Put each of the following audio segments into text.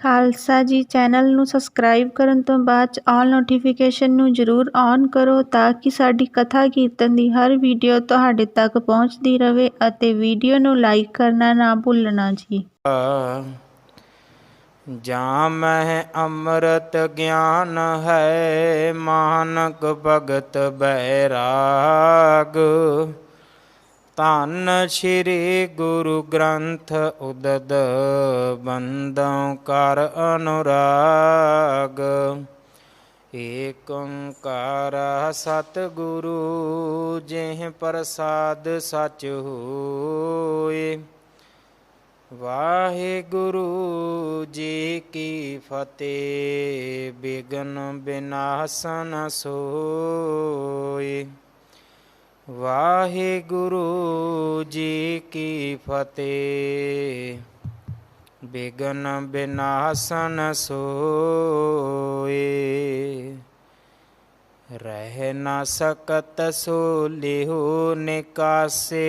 ਖਾਲਸਾ ਜੀ ਚੈਨਲ ਨੂੰ ਸਬਸਕ੍ਰਾਈਬ ਕਰਨ ਤੋਂ ਬਾਅਦ 'ਚ ਆਲ ਨੋਟੀਫਿਕੇਸ਼ਨ ਨੂੰ ਜ਼ਰੂਰ ਔਨ ਕਰੋ ਤਾਂ ਕਿ ਸਾਡੀ ਕਥਾ ਕੀਰਤਨ ਦੀ ਹਰ ਵੀਡੀਓ ਤੁਹਾਡੇ ਤੱਕ ਪਹੁੰਚਦੀ ਰਹੇ ਅਤੇ ਵੀਡੀਓ ਨੂੰ ਲਾਈਕ ਕਰਨਾ ਨਾ ਭੁੱਲਣਾ ਜੀ। ਜਾਂ ਮਹਿ ਅੰਮ੍ਰਿਤ ਗਿਆਨ ਹੈ ਮਾਨਕ ਭਗਤ ਬੈਰਾਗ। ਧੰਨ ਸ਼੍ਰੀ ਗੁਰੂ ਗ੍ਰੰਥ ਉਦਦ ਬੰਦੋਂ ਕਰ ਅਨੁਰਾਗ। ਏਕ ਓੰਕਾਰ ਸਤਿਗੁਰੂ ਜਿਹ ਪ੍ਰਸਾਦ ਸਚ ਹੋਇ। ਵਾਹਿਗੁਰੂ ਜੀ ਕੀ ਫਤਿਹ। ਬਿਘਨ ਬਿਨਾਸਨ ਸੋਇ। ਵਾਹਿਗੁਰੂ ਜੀ ਕੀ ਫਤਿਹ। ਬਿਘਨ ਬਿਨਾਸਨ ਸੋਇ। ਰਹਿ ਨਾ ਸਕਤ ਸੋ ਲਿਹੁ ਨਿਕਾਸੇ।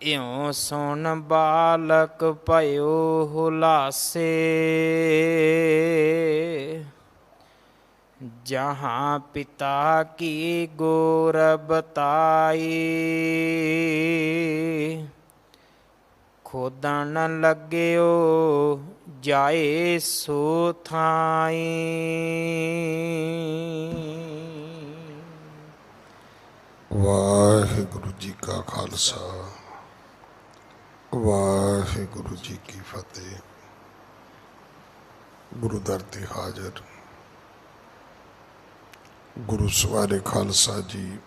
ਇਉ ਸੁਣ ਬਾਲਕ ਭਇਓ ਹੁਲਾਸੇ। ਜਹਾਂ ਪਿਤਾ ਕੀ ਗੌਰ ਬਤਾਈ। ਖੋਦਣ ਲੱਗਿਓ ਜਾਏ ਸੋ ਥਾਈ। ਵਾਹਿਗੁਰੂ ਜੀ ਕਾ ਖਾਲਸਾ ਵਾਹਿਗੁਰੂ ਜੀ ਕੀ ਫਤਿਹ। ਗੁਰੂ ਦਰ ਤੇ ਹਾਜ਼ਰ ਗੁਰੂ ਸਵਾਰੇ ਖਾਲਸਾ ਜੀ,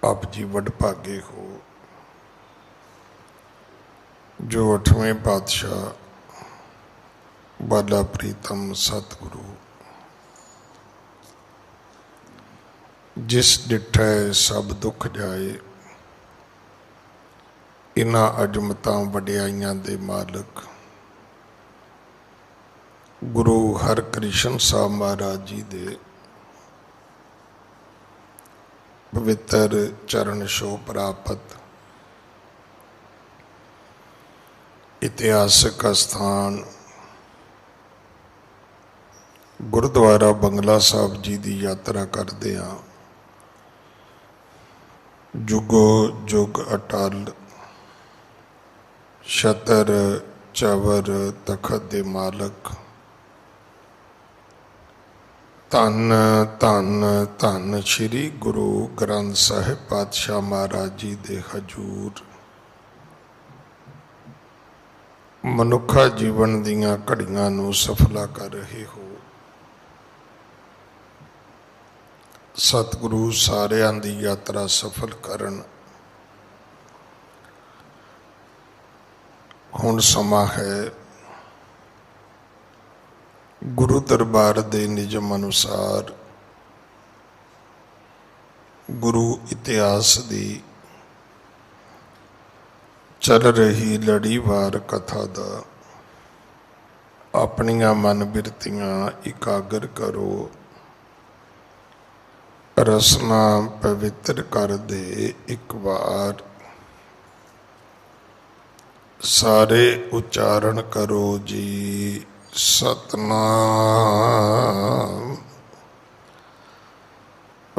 ਆਪ ਜੀ ਵਡਭਾਗੇ ਹੋ ਜੋ 8ਵੇਂ ਪਾਤਸ਼ਾਹ ਬਾਲਾ ਪ੍ਰੀਤਮ ਸਤਿਗੁਰੂ ਜਿਸ ਡਿਠੈ ਸਭ ਦੁੱਖ ਜਾਏ, ਇਨ੍ਹਾਂ ਅਜਮਤਾਂ ਵਡਿਆਈਆਂ ਦੇ ਮਾਲਕ ਗੁਰੂ ਹਰਕ੍ਰਿਸ਼ਨ ਸਾਹਿਬ ਮਹਾਰਾਜ ਜੀ ਦੇ ਪਵਿੱਤਰ ਚਰਨ ਛੋਹ ਪ੍ਰਾਪਤ ਇਤਿਹਾਸਕ ਅਸਥਾਨ ਗੁਰਦੁਆਰਾ ਬੰਗਲਾ ਸਾਹਿਬ ਜੀ ਦੀ ਯਾਤਰਾ ਕਰਦੇ ਹਾਂ। ਜੁਗੋ ਜੁਗ ਅਟਲ ਛਤਰ ਚਵਰ ਤਖਤ ਦੇ ਮਾਲਕ ਧੰਨ ਧੰਨ ਧੰਨ ਸ਼੍ਰੀ ਗੁਰੂ ਗ੍ਰੰਥ ਸਾਹਿਬ ਪਾਤਸ਼ਾਹ ਮਹਾਰਾਜ ਜੀ ਦੇ ਹਜ਼ੂਰ ਮਨੁੱਖਾ ਜੀਵਨ ਦੀਆਂ ਘੜੀਆਂ ਨੂੰ ਸਫਲਾ ਕਰ ਰਹੇ ਹੋ। ਸਤਿਗੁਰੂ ਸਾਰਿਆਂ ਦੀ ਯਾਤਰਾ ਸਫਲ ਕਰਨ। ਹੁਣ ਸਮਾਂ ਹੈ ਗੁਰੂ ਦਰਬਾਰ ਦੇ ਨਿਯਮ ਅਨੁਸਾਰ ਗੁਰੂ ਇਤਿਹਾਸ ਦੀ ਚੱਲ ਰਹੀ ਲੜੀਵਾਰ ਕਥਾ ਦਾ ਆਪਣੀਆਂ ਮਨ ਬਿਰਤੀਆਂ ਇਕਾਗਰ ਕਰੋ। ਰਸਨਾ ਪਵਿੱਤਰ ਕਰ ਦੇ ਇੱਕ ਵਾਰ ਸਾਰੇ ਉਚਾਰਨ ਕਰੋ ਜੀ। ਸਤਨਾਮ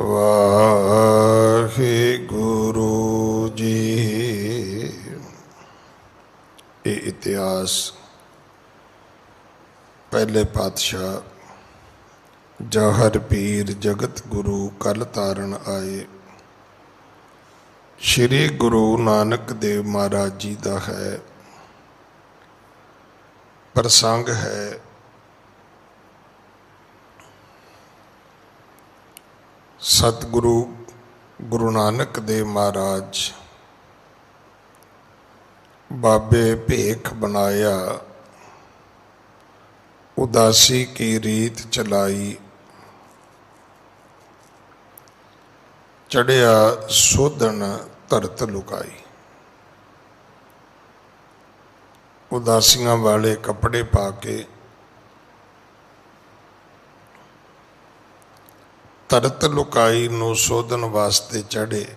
ਵਾਹਿਗੁਰੂ ਜੀ। ਇਹ ਇਤਿਹਾਸ ਪਹਿਲੇ ਪਾਤਸ਼ਾਹ ਜਹਰ ਪੀਰ ਜਗਤ ਗੁਰੂ ਕਲ ਤਾਰਨ ਆਏ ਸ਼੍ਰੀ ਗੁਰੂ ਨਾਨਕ ਦੇਵ ਮਹਾਰਾਜ ਜੀ ਦਾ ਹੈ। ਪ੍ਰਸੰਗ ਹੈ ਸਤਿਗੁਰੂ ਗੁਰੂ ਨਾਨਕ ਦੇਵ ਮਹਾਰਾਜ ਬਾਬੇ ਭੇਖ ਬਣਾਇਆ, ਉਦਾਸੀ ਕੀ ਰੀਤ ਚਲਾਈ, ਚੜਿਆ ਸੋਧਣ ਧਰਤ ਲੁਕਾਈ। ਉਦਾਸੀਆਂ ਵਾਲੇ ਕੱਪੜੇ ਪਾ ਕੇ ਧਰਤ ਲੁਕਾਈ ਨੂੰ ਸੋਧਣ ਵਾਸਤੇ ਚੜ੍ਹੇ।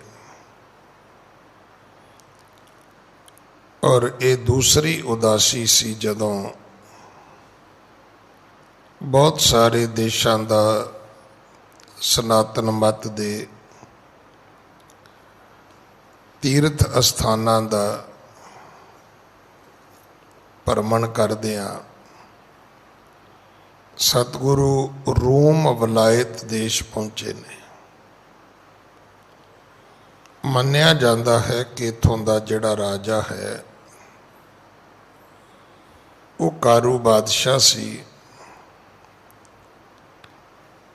और ये दूसरी उदासी सी जदों बहुत सारे देशों का सनातन मत दे तीर्थ अस्थानां का भ्रमण करदियां सतगुरु रोम वलायत देश पहुंचे ने। मन्निया जाता है कि इत्थों का जिहड़ा राजा है वो कारू बादशाह सी।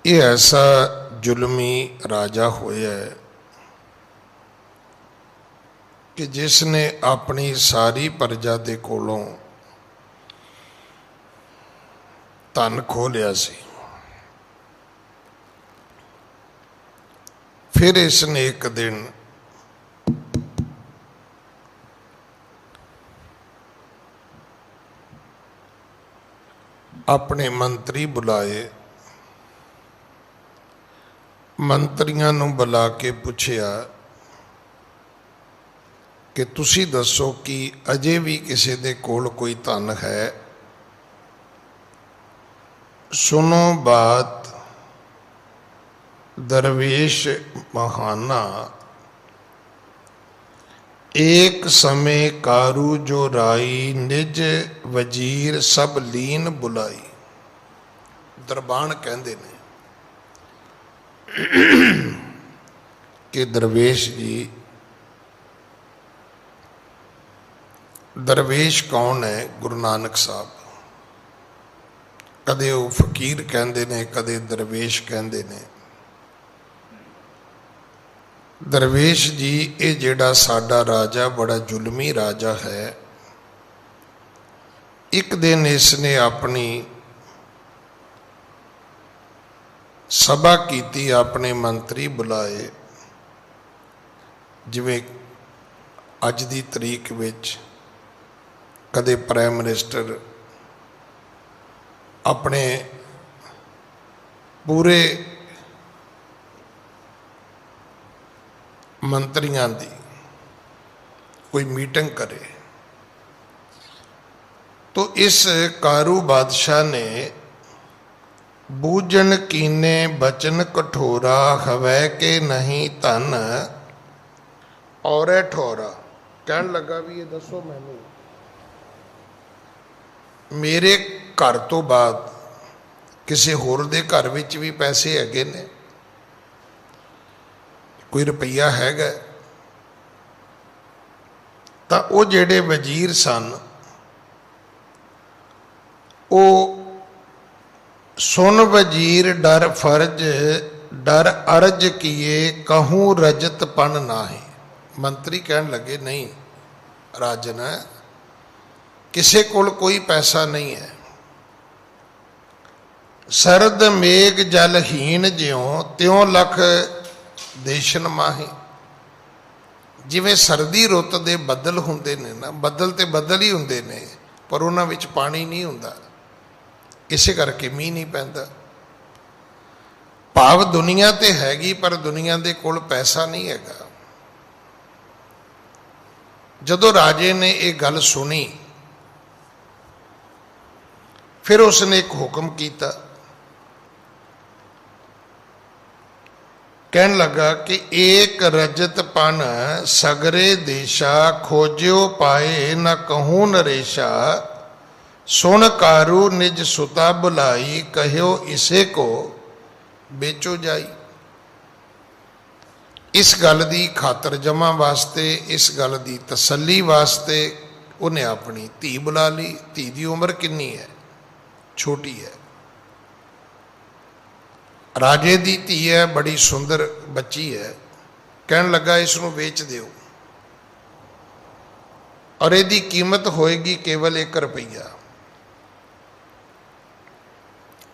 ये ऐसा जुल्मी राजा होया है कि जिसने अपनी सारी प्रजा दे कोलों धन खो लिया सी। फिर इसने एक दिन अपने मंत्री बुलाए, मंत्रियों नूं बुला के पूछया कि तुसी दसो कि अजे भी किसी दे कोल कोई धन है। सुनो बात दरवेश महाना, एक समय कारू जो राई निज वजीर सब लीन बुलाई। दरबान कहते ने कि दरवेश जी, दरवेश कौन है? गुरु नानक साहब। कदे वो फकीर कहते ने, कदे दरवेश कहते ने। दरवेश जी, ये जिहड़ा साडा राजा बड़ा जुल्मी राजा है। एक दिन इसने अपनी सभा कीती, अपने मंत्री बुलाए। जिवें अज दी तरीक विच कदे प्राइम मिनिस्टर अपने पूरे मंत्रियों की कोई मीटिंग करे तो इस कारू बादशाह ने बूझन कीने बचन कठोरा, हवै के नहीं धन और ठोरा। कहन लगा भी ये दसो मैनू मेरे घर तो बाद किसी होर दे घर विच भी पैसे हैगे ने, कोई रुपया हैगा? तां वो जिहड़े वजीर सन वो सुन वजीर डर फर्ज डर अर्ज किए कहूँ रजत पन नाहे। मंत्री कहन लगे नहीं राजन, किसी कोल कोई पैसा नहीं है। सरद मेघ जलहीन ज्यों त्यों लख देशन माहे। जिवें सर्दी रुत दे बदल हुंदे ने ना, बदल ते बदल ही हुंदे ने पर उन्हां विच पानी नहीं हुंदा, इसे करके मीह नहीं पैंदा। भाव दुनिया ते हैगी पर दुनिया दे कोल पैसा नहीं हैगा। जदों राजे ने एक गल सुनी फिर उसने एक हुक्म किया। कहन लगा कि एक रजत पन सगरे देशा खोज्यो पाए न कहूँ नरेशा। सुन कारू निज सुता बुलाई कहो इसे को बेचो जाई। इस गल की खातर जमा वास्ते, इस गल की तसल्ली वास्ते उन्हें अपनी धी बुला ली। धी की उम्र कितनी है? छोटी है। राजे की धी है, बड़ी सुंदर बच्ची है। कहन लगा इसनों बेच दियो और यदी कीमत होएगी केवल 1 रुपया।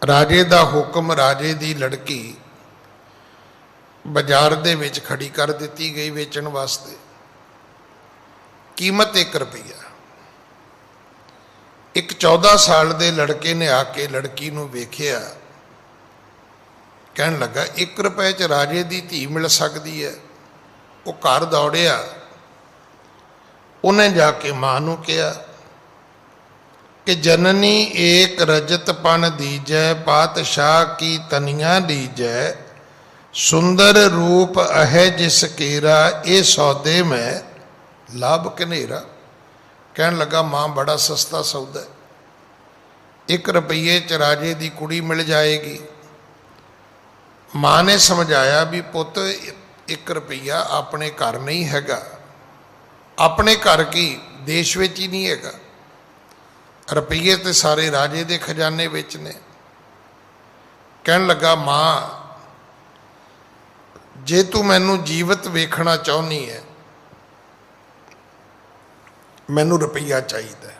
राजे का हुक्म, राजे की लड़की बाजार दे विच खड़ी कर दी गई बेचण वास्ते। कीमत 1 रुपया। एक 14 साल के लड़के ने आके लड़की नूं वेखिया, कहन लगा 1 रुपए च राजे की धी मिल सकती है। वो घर दौड़िया, ਉਹਨੇ ਜਾ ਕੇ ਮਾਂ ਨੂੰ ਕਿਹਾ कि जननी एक रजत पन दीजै पातशाह की तनिया लीजै सुंदर रूप अह जिस केरा ये सौदे में लाभ कनेरा। कहन लगा मां बड़ा सस्ता सौदा है, 1 रुपये च राजे की कुड़ी मिल जाएगी। मां ने समझाया भी पुत 1 रुपया अपने घर नहीं हैगा, अपने घर की देश विच ही नहीं हैगा, रुपये तो सारे राजे के खजाने विच ने। कहन लगा मां जे तू मैनू जीवित वेखना चाहनी है, मैनू रुपया चाहिए।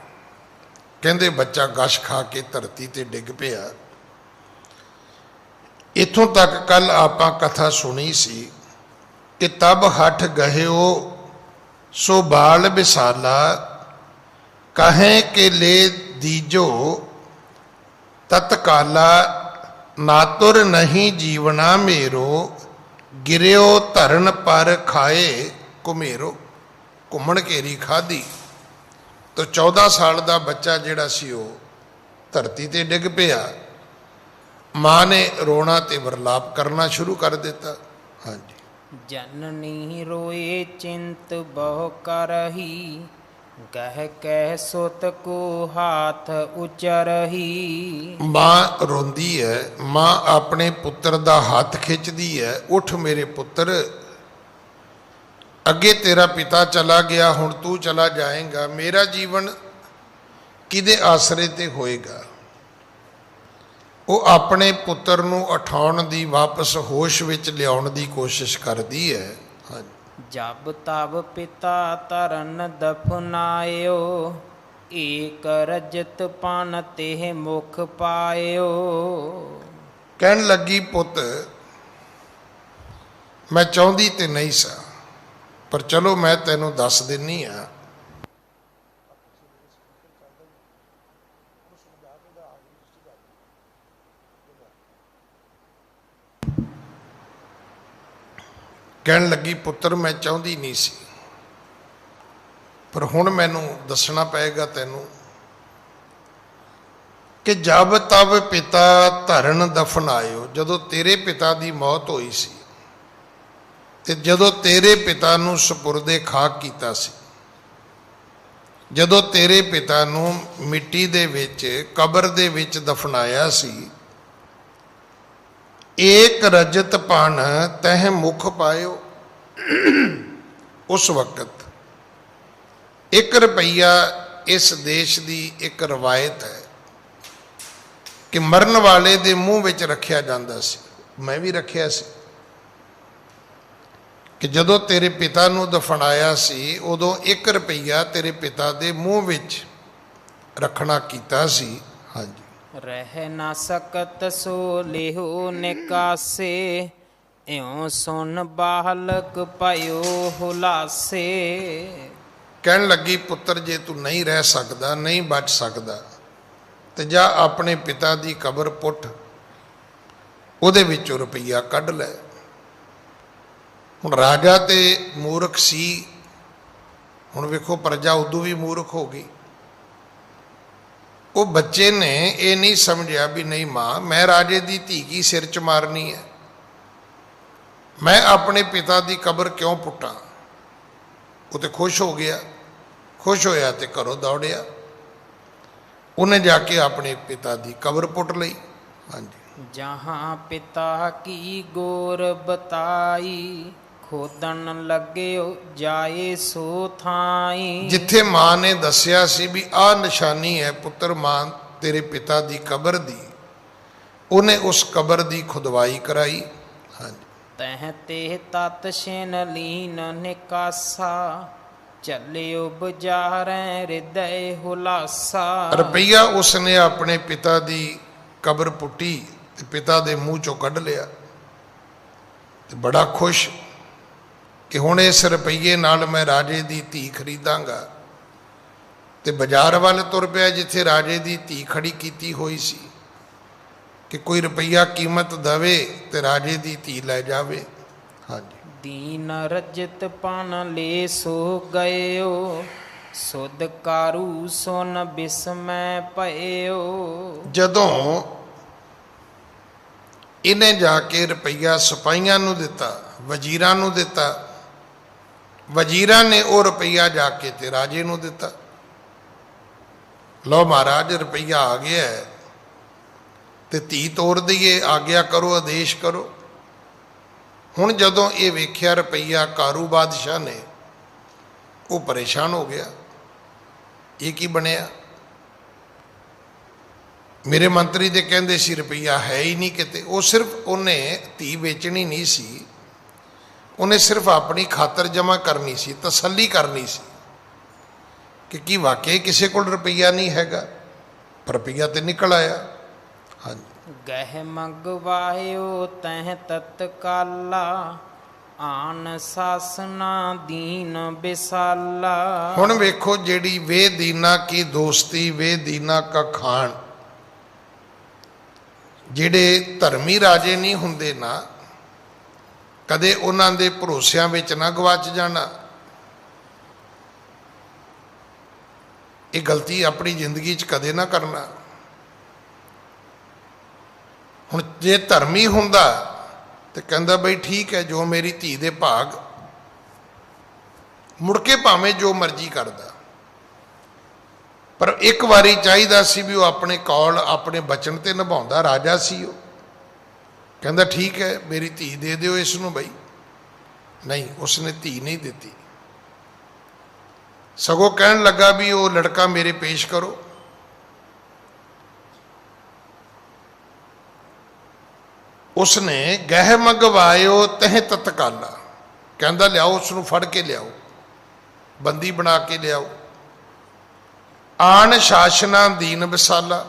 कहंदे बच्चा गश खा के धरती ते डिग पिया। इथों तक कल आपां कथा सुनी सी कि तब हठ गहिओ सो बाल बिसाला कहें के ले दीजो तत्काला नातुर नहीं जीवना मेरो गिरियो धरन पर खाए घुमेरो। घुमण घेरी खाधी तो 14 साल का बच्चा जिहड़ा सी वो धरती ते डिग पिया। मां ने रोना ते वरलाप करना शुरू कर दिता। हाँ जी। जननी रोए चिंत बहु करही कह कह सुत को हाथ उचरही। मां रोंदी है, मां अपने पुत्र दा हाथ खिंचदी है, उठ मेरे पुत्र, अगे तेरा पिता चला गया, हुण तू चला जाएगा, मेरा जीवन किदे आसरे ते होएगा। वो अपने पुत्र नूं उठाउण दी, वापस होश विच लियाउण दी कोशिश करदी है। हाँ, जब तब पिता तरन दफनायो एक रजत पन तेह मुख पायो। कहन लगी पुत मैं चाहती तो नहीं सा, पर चलो मैं तेनों दस दिनी हाँ। कहन लगी पुत्र मैं चाहती नहीं सी, पर हुण मैनू दसना पेगा तैनू कि जब तब पिता धरन दफनायो, जदों तेरे पिता की मौत हुई सी ते जदों तेरे पिता नू सपुरदे खाक कीता सी, जदों तेरे पिता नू मिट्टी दे विच कबर दे विच दफनाया सी, एक रजत पन तह मुख पायो। उस वक्त 1 रुपया इस देश की एक रवायत है कि मरन वाले दे मुंह विच रखिया जांदा सी, मैं भी रखिया सी कि जदों तेरे पिता नू दफनाया सी उदों 1 रुपया तेरे पिता दे मुंह विच रखना कीता सी। हाँ जी। रह न सकत सो लेहो निकासे इयों सुन बालक पायो हुलासे। कहन लगी पुत्र जे तू नहीं रह सकदा, नहीं बच सकदा, तो जा अपने पिता की कबर पुट, उहदे विचों रुपया कढ़ लै। हुण राजा ते मूर्ख सी, हुण वेखो प्रजा उदों भी मूर्ख हो गई। वो बच्चे ने ये नहीं समझा भी नहीं मां मैं राजे की धी की सिर च मारनी है, मैं अपने पिता की कबर क्यों पुट्टा। वो तो खुश हो गया, खुश होया तो घरों दौड़िया, उन्हें जाके अपने पिता की कबर पुट लई। हाँ जी। जहाँ पिता की गोर बताई खोदन लगे जाए सो थाई। जिथे मां ने दसिया सी भी आ निशानी है पुत्र मां तेरे पिता की कबर दी, उन्हें उस कबर की खुदवाई कराई। हाँ जी। तह ते तत शेन लीन निकासा चलियो बजार हृदय हुलासा। रुपया उसने अपने पिता की कबर पुट्टी ते पिता के मूँह चों कढ़ लिया ते बड़ा खुश कि हुण इस रुपये नाल मैं राजे की धी खरीदांगा। ते बाजार वाल तुर पिया जिथे राजे की धी खड़ी की हुई सी कि कोई रुपया कीमत दवे तो राजे की धी लै जावे। हाँ जी। दीन रजत पान ले सो गयो ਸੁਧ ਕਾਰੂ ਸੁਨ ਬਿਸਮੈ ਭਇਓ। ਜਦੋਂ ਇਹਨੇ ਜਾ ਕੇ ਰੁਪਈਆ ਸਿਪਾਹੀਆਂ ਨੂੰ ਦਿੱਤਾ, ਵਜ਼ੀਰਾਂ ਨੂੰ ਦਿੱਤਾ, ਵਜ਼ੀਰਾਂ ਨੇ ਉਹ ਰੁਪਈਆ ਜਾ ਕੇ ਤੇ ਰਾਜੇ ਨੂੰ ਦਿੱਤਾ। ਲਓ ਮਹਾਰਾਜ ਰੁਪਈਆ ਆ ਗਿਆ ਹੈ ਤੇ ਧੀ ਤੋਰ ਦਈਏ, ਆਗਿਆ ਕਰੋ, ਆਦੇਸ਼ ਕਰੋ। ਹੁਣ ਜਦੋਂ ਇਹ ਵੇਖਿਆ ਰੁਪਈਆ ਕਾਰੂ ਬਾਦਸ਼ਾਹ ਨੇ, ਉਹ ਪਰੇਸ਼ਾਨ ਹੋ ਗਿਆ, ਇਹ ਕੀ ਬਣਿਆ? ਮੇਰੇ ਮੰਤਰੀ ਦੇ ਕਹਿੰਦੇ ਸੀ ਰੁਪਈਆ ਹੈ ਹੀ ਨਹੀਂ ਕਿਤੇ। ਉਹ ਸਿਰਫ ਉਹਨੇ ਧੀ ਵੇਚਣੀ ਨਹੀਂ ਸੀ, ਉਹਨੇ ਸਿਰਫ ਆਪਣੀ ਖਾਤਰ ਜਮ੍ਹਾਂ ਕਰਨੀ ਸੀ, ਤਸੱਲੀ ਕਰਨੀ ਸੀ ਕਿ ਕੀ ਵਾਕਈ ਕਿਸੇ ਕੋਲ ਰੁਪਈਆ ਨਹੀਂ ਹੈਗਾ। ਪਰ ਰੁਪਈਆ ਤੇ ਨਿਕਲ ਆਇਆ। ਹਾਂਜੀ। ਗਹਿ ਮੰਗਵਾਇਓ ਤਹਿ ਤਤਕਾਲਾ, ਆਨ ਸਾਸਨਾ ਦੀਨ ਬਿਸਾਲਾ। ਹੁਣ ਵੇਖੋ ਜਿਹੜੀ ਵੇ ਦੀਨਾ ਕੀ ਦੋਸਤੀ, ਵੇ ਦੀਨਾ ਕਾ ਖਾਨ। ਜਿਹੜੇ ਧਰਮੀ ਰਾਜੇ ਨਹੀਂ ਹੁੰਦੇ ਨਾ, ਕਦੇ ਉਹਨਾਂ ਦੇ ਭਰੋਸਿਆਂ ਵਿੱਚ ਨਾ ਗਵਾਚ ਜਾਣਾ। ਇਹ ਗਲਤੀ ਆਪਣੀ ਜ਼ਿੰਦਗੀ 'ਚ ਕਦੇ ਨਾ ਕਰਨਾ। ਹੁਣ ਜੇ ਧਰਮੀ ਹੁੰਦਾ ਤੇ ਕਹਿੰਦਾ ਬਈ ਠੀਕ ਹੈ, ਜੋ ਮੇਰੀ ਧੀ ਦੇ ਭਾਗ, ਮੁੜ ਕੇ ਭਾਵੇਂ ਜੋ ਮਰਜ਼ੀ ਕਰਦਾ। ਪਰ ਇੱਕ ਵਾਰੀ ਚਾਹੀਦਾ ਸੀ ਵੀ ਉਹ ਆਪਣੇ ਕੌਲ, ਆਪਣੇ ਬਚਨ ਤੇ ਨਿਭਾਉਂਦਾ। ਰਾਜਾ ਸੀ ਉਹ, ਕਹਿੰਦਾ ਠੀਕ ਹੈ ਮੇਰੀ ਧੀ ਦੇ ਦਿਓ ਇਸ ਨੂੰ। ਬਈ ਨਹੀਂ, ਉਸਨੇ ਧੀ ਨਹੀਂ ਦਿੱਤੀ, ਸਗੋਂ ਕਹਿਣ ਲੱਗਾ ਵੀ ਉਹ ਲੜਕਾ ਮੇਰੇ ਪੇਸ਼ ਕਰੋ। ਉਸਨੇ ਗਹਿ ਮੰਗਵਾਇਓ ਤਹਿ ਤਤਕਾਲਾ, ਕਹਿੰਦਾ ਲਿਆਓ ਉਸ ਨੂੰ, ਫੜ ਕੇ ਲਿਆਓ, ਬੰਦੀ ਬਣਾ ਕੇ ਲਿਆਓ। ਆਨ ਸ਼ਾਸਨਾ ਦੀਨ ਵਿਸਾਲਾ।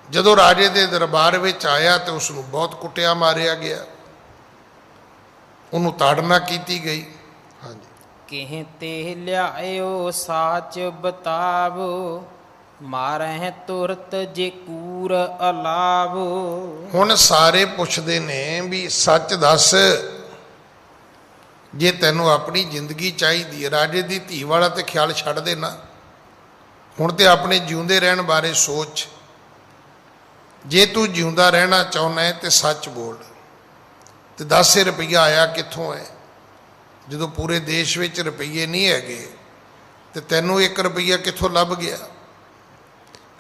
ਜਦੋਂ ਰਾਜੇ ਦੇ ਦਰਬਾਰ ਵਿੱਚ ਆਇਆ ਤੇ ਉਸ ਨੂੰ ਬਹੁਤ ਕੁੱਟਿਆ ਮਾਰਿਆ ਗਿਆ, ਉਹਨੂੰ ਤਾੜਨਾ ਕੀਤੀ ਗਈ। ਹਾਂਜੀ। ਕਿਹ ਤੇ ਲਿਆਇਓ ਸਾਚ ਬਤਾਵੋ, ਮਾਰਹਿ ਤੁਰਤ ਜੇ ਕੂਰ ਅਲਾਵੋ। ਹੁਣ ਸਾਰੇ ਪੁੱਛਦੇ ਨੇ ਵੀ ਸੱਚ ਦੱਸ, ਜੇ ਤੈਨੂੰ ਆਪਣੀ ਜ਼ਿੰਦਗੀ ਚਾਹੀਦੀ ਹੈ। ਰਾਜੇ ਦੀ ਧੀ ਵਾਲਾ ਤੇ ਖਿਆਲ ਛੱਡ ਦੇਣਾ, ਹੁਣ ਤੇ ਆਪਣੇ ਜਿਉਂਦੇ ਰਹਿਣ ਬਾਰੇ ਸੋਚ। ਜੇ ਤੂੰ ਜਿਉਂਦਾ ਰਹਿਣਾ ਚਾਹੁੰਦਾ ਹੈ ਤੇ ਸੱਚ ਬੋਲ, ਤੇ 10 ਰੁਪਈਆ ਆਇਆ ਕਿੱਥੋਂ ਹੈ? ਜਦੋਂ ਪੂਰੇ ਦੇਸ਼ ਵਿੱਚ ਰੁਪਈਏ ਨਹੀਂ ਹੈਗੇ ਤੇ ਤੈਨੂੰ 1 ਰੁਪਈਆ ਕਿੱਥੋਂ ਲੱਭ ਗਿਆ?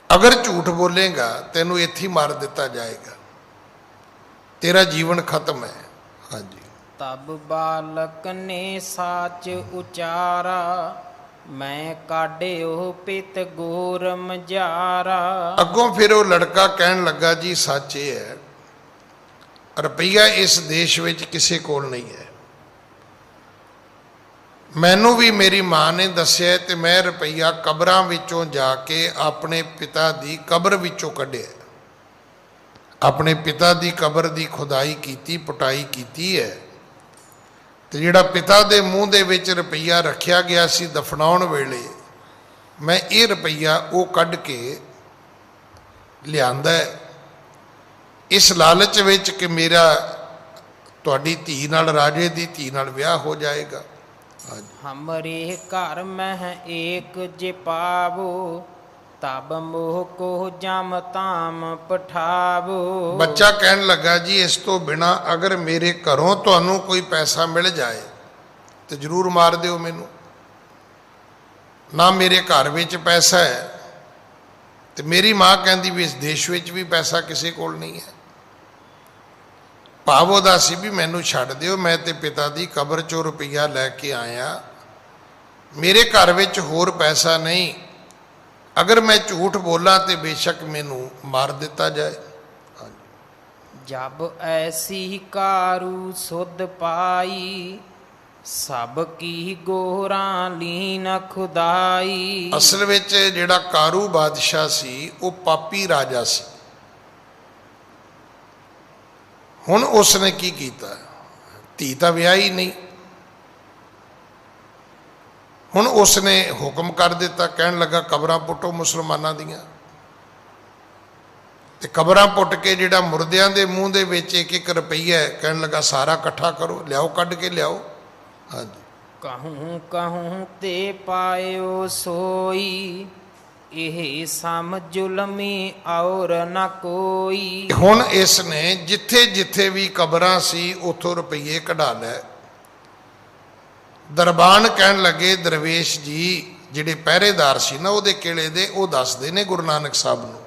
ਅਗਰ ਝੂਠ ਬੋਲੇਗਾ ਤੈਨੂੰ ਇੱਥੇ ਹੀ ਮਾਰ ਦਿੱਤਾ ਜਾਏਗਾ, ਤੇਰਾ ਜੀਵਨ ਖਤਮ ਹੈ। ਹਾਂਜੀ। ਤਬ ਬਾਲਕ ਨੇ ਸਾਚ ਉਚਾਰਾ, ਮੈਂ ਕਾਢਿਓ ਪਿਤ ਗੋਰ ਮਝਾਰਾ। ਅੱਗੋਂ ਫਿਰ ਉਹ ਲੜਕਾ ਕਹਿਣ ਲੱਗਾ ਜੀ ਸੱਚ ਇਹ ਹੈ, ਰੁਪਈਆ ਇਸ ਦੇਸ਼ ਵਿੱਚ ਕਿਸੇ ਕੋਲ ਨਹੀਂ ਹੈ। ਮੈਨੂੰ ਵੀ ਮੇਰੀ ਮਾਂ ਨੇ ਦੱਸਿਆ ਤੇ ਮੈਂ ਰੁਪਈਆ ਕਬਰਾਂ ਵਿੱਚੋਂ ਜਾ ਕੇ ਆਪਣੇ ਪਿਤਾ ਦੀ ਕਬਰ ਵਿੱਚੋਂ ਕੱਢਿਆ। ਆਪਣੇ ਪਿਤਾ ਦੀ ਕਬਰ ਦੀ ਖੁਦਾਈ ਕੀਤੀ, ਪੁਟਾਈ ਕੀਤੀ ਹੈ, ਤੇ ਜਿਹੜਾ ਪਿਤਾ ਦੇ ਮੂੰਹ ਦੇ ਵਿੱਚ ਰੁਪਈਆ ਰੱਖਿਆ ਗਿਆ ਸੀ ਦਫਨਾਉਣ ਵੇਲੇ, ਮੈਂ ਇਹ ਰੁਪਈਆ ਉਹ ਕੱਢ ਕੇ ਲਿਆਂਦਾ ਹੈ, ਇਸ ਲਾਲਚ ਵਿੱਚ ਕਿ ਮੇਰਾ ਤੁਹਾਡੀ ਧੀ ਨਾਲ, ਰਾਜੇ ਦੀ ਧੀ ਨਾਲ ਵਿਆਹ ਹੋ ਜਾਏਗਾ। ਹਮਰੇ ਘਰ ਮਹਿ ਏਕ ਜੇ ਪਾਵੋ, ਤਬ ਮੋਹ ਕੋ ਜਮ ਤਾਮ ਪਠਾਵੋ। ਬੱਚਾ ਕਹਿਣ ਲੱਗਾ ਜੀ ਇਸ ਤੋਂ ਬਿਨਾ ਅਗਰ ਮੇਰੇ ਘਰੋਂ ਤੁਹਾਨੂੰ ਕੋਈ ਪੈਸਾ ਮਿਲ ਜਾਏ ਤੇ ਜ਼ਰੂਰ ਮਾਰ ਦਿਓ ਮੈਨੂੰ। ਨਾ ਮੇਰੇ ਘਰ ਵਿੱਚ ਪੈਸਾ ਹੈ, ਤੇ ਮੇਰੀ ਮਾਂ ਕਹਿੰਦੀ ਵੀ ਇਸ ਦੇਸ਼ ਵਿੱਚ ਵੀ ਪੈਸਾ ਕਿਸੇ ਕੋਲ ਨਹੀਂ ਹੈ। ਭਾਵ ਉਹਦਾ ਸੀ ਵੀ ਮੈਨੂੰ ਛੱਡ ਦਿਓ, ਮੈਂ ਤੇ ਪਿਤਾ ਦੀ ਕਬਰ ਚੋਂ ਰੁਪਈਆ ਲੈ ਕੇ ਆਇਆ, ਮੇਰੇ ਘਰ ਵਿੱਚ ਹੋਰ ਪੈਸਾ ਨਹੀਂ। ਅਗਰ ਮੈਂ ਝੂਠ ਬੋਲਾਂ ਤੇ ਬੇਸ਼ੱਕ ਮੈਨੂੰ ਮਾਰ ਦਿੱਤਾ ਜਾਏ। ਜਬ ਐਸੀ ਕਾਰੂ ਸੁਧ ਪਾਈ, ਸਭ ਕੀ ਗੋਰਾਂ ਲੀਨ ਖੁਦਾਈ। ਅਸਲ ਵਿੱਚ ਜਿਹੜਾ ਕਾਰੂ ਬਾਦਸ਼ਾਹ ਸੀ ਉਹ ਪਾਪੀ ਰਾਜਾ ਸੀ। ਹੁਣ ਉਸਨੇ ਕੀ ਕੀਤਾ? ਧੀ ਤਾਂ ਵਿਆਹੀ ਨਹੀਂ। ਹੁਣ ਉਸਨੇ ਹੁਕਮ ਕਰ ਦਿੱਤਾ, ਕਹਿਣ ਲੱਗਾ ਕਬਰਾਂ ਪੁੱਟੋ ਮੁਸਲਮਾਨਾਂ ਦੀਆਂ, ਤੇ ਕਬਰਾਂ ਪੁੱਟ ਕੇ ਜਿਹੜਾ ਮੁਰਦਿਆਂ ਦੇ ਮੂੰਹ ਦੇ ਵਿੱਚ 1-1 ਰੁਪਈਆ, ਕਹਿਣ ਲੱਗਾ ਸਾਰਾ ਇਕੱਠਾ ਕਰੋ, ਲਿਆਓ, ਕੱਢ ਕੇ ਲਿਆਓ। ਹਾਂਜੀ। कहूँ कहूँ ते पायो सोई, ਇਹ ਸਮ ਜ਼ੁਲਮੀ ਔਰ ਨਾ ਕੋਈ। ਹੁਣ ਇਸ ਨੇ ਜਿੱਥੇ ਜਿੱਥੇ ਵੀ ਕਬਰਾਂ ਸੀ ਉਥੋਂ ਰੁਪਈਏ ਕਢਾ ਲੈ। ਦਰਬਾਨ ਕਹਿਣ ਲੱਗੇ ਦਰਵੇਸ਼ ਜੀ ਜਿਹੜੇ ਪਹਿਰੇਦਾਰ ਸੀ ਨਾ ਉਹਦੇ ਕਿਲੇ ਦੇ, ਉਹ ਦੱਸਦੇ ਨੇ ਗੁਰੂ ਨਾਨਕ ਸਾਹਿਬ ਨੂੰ,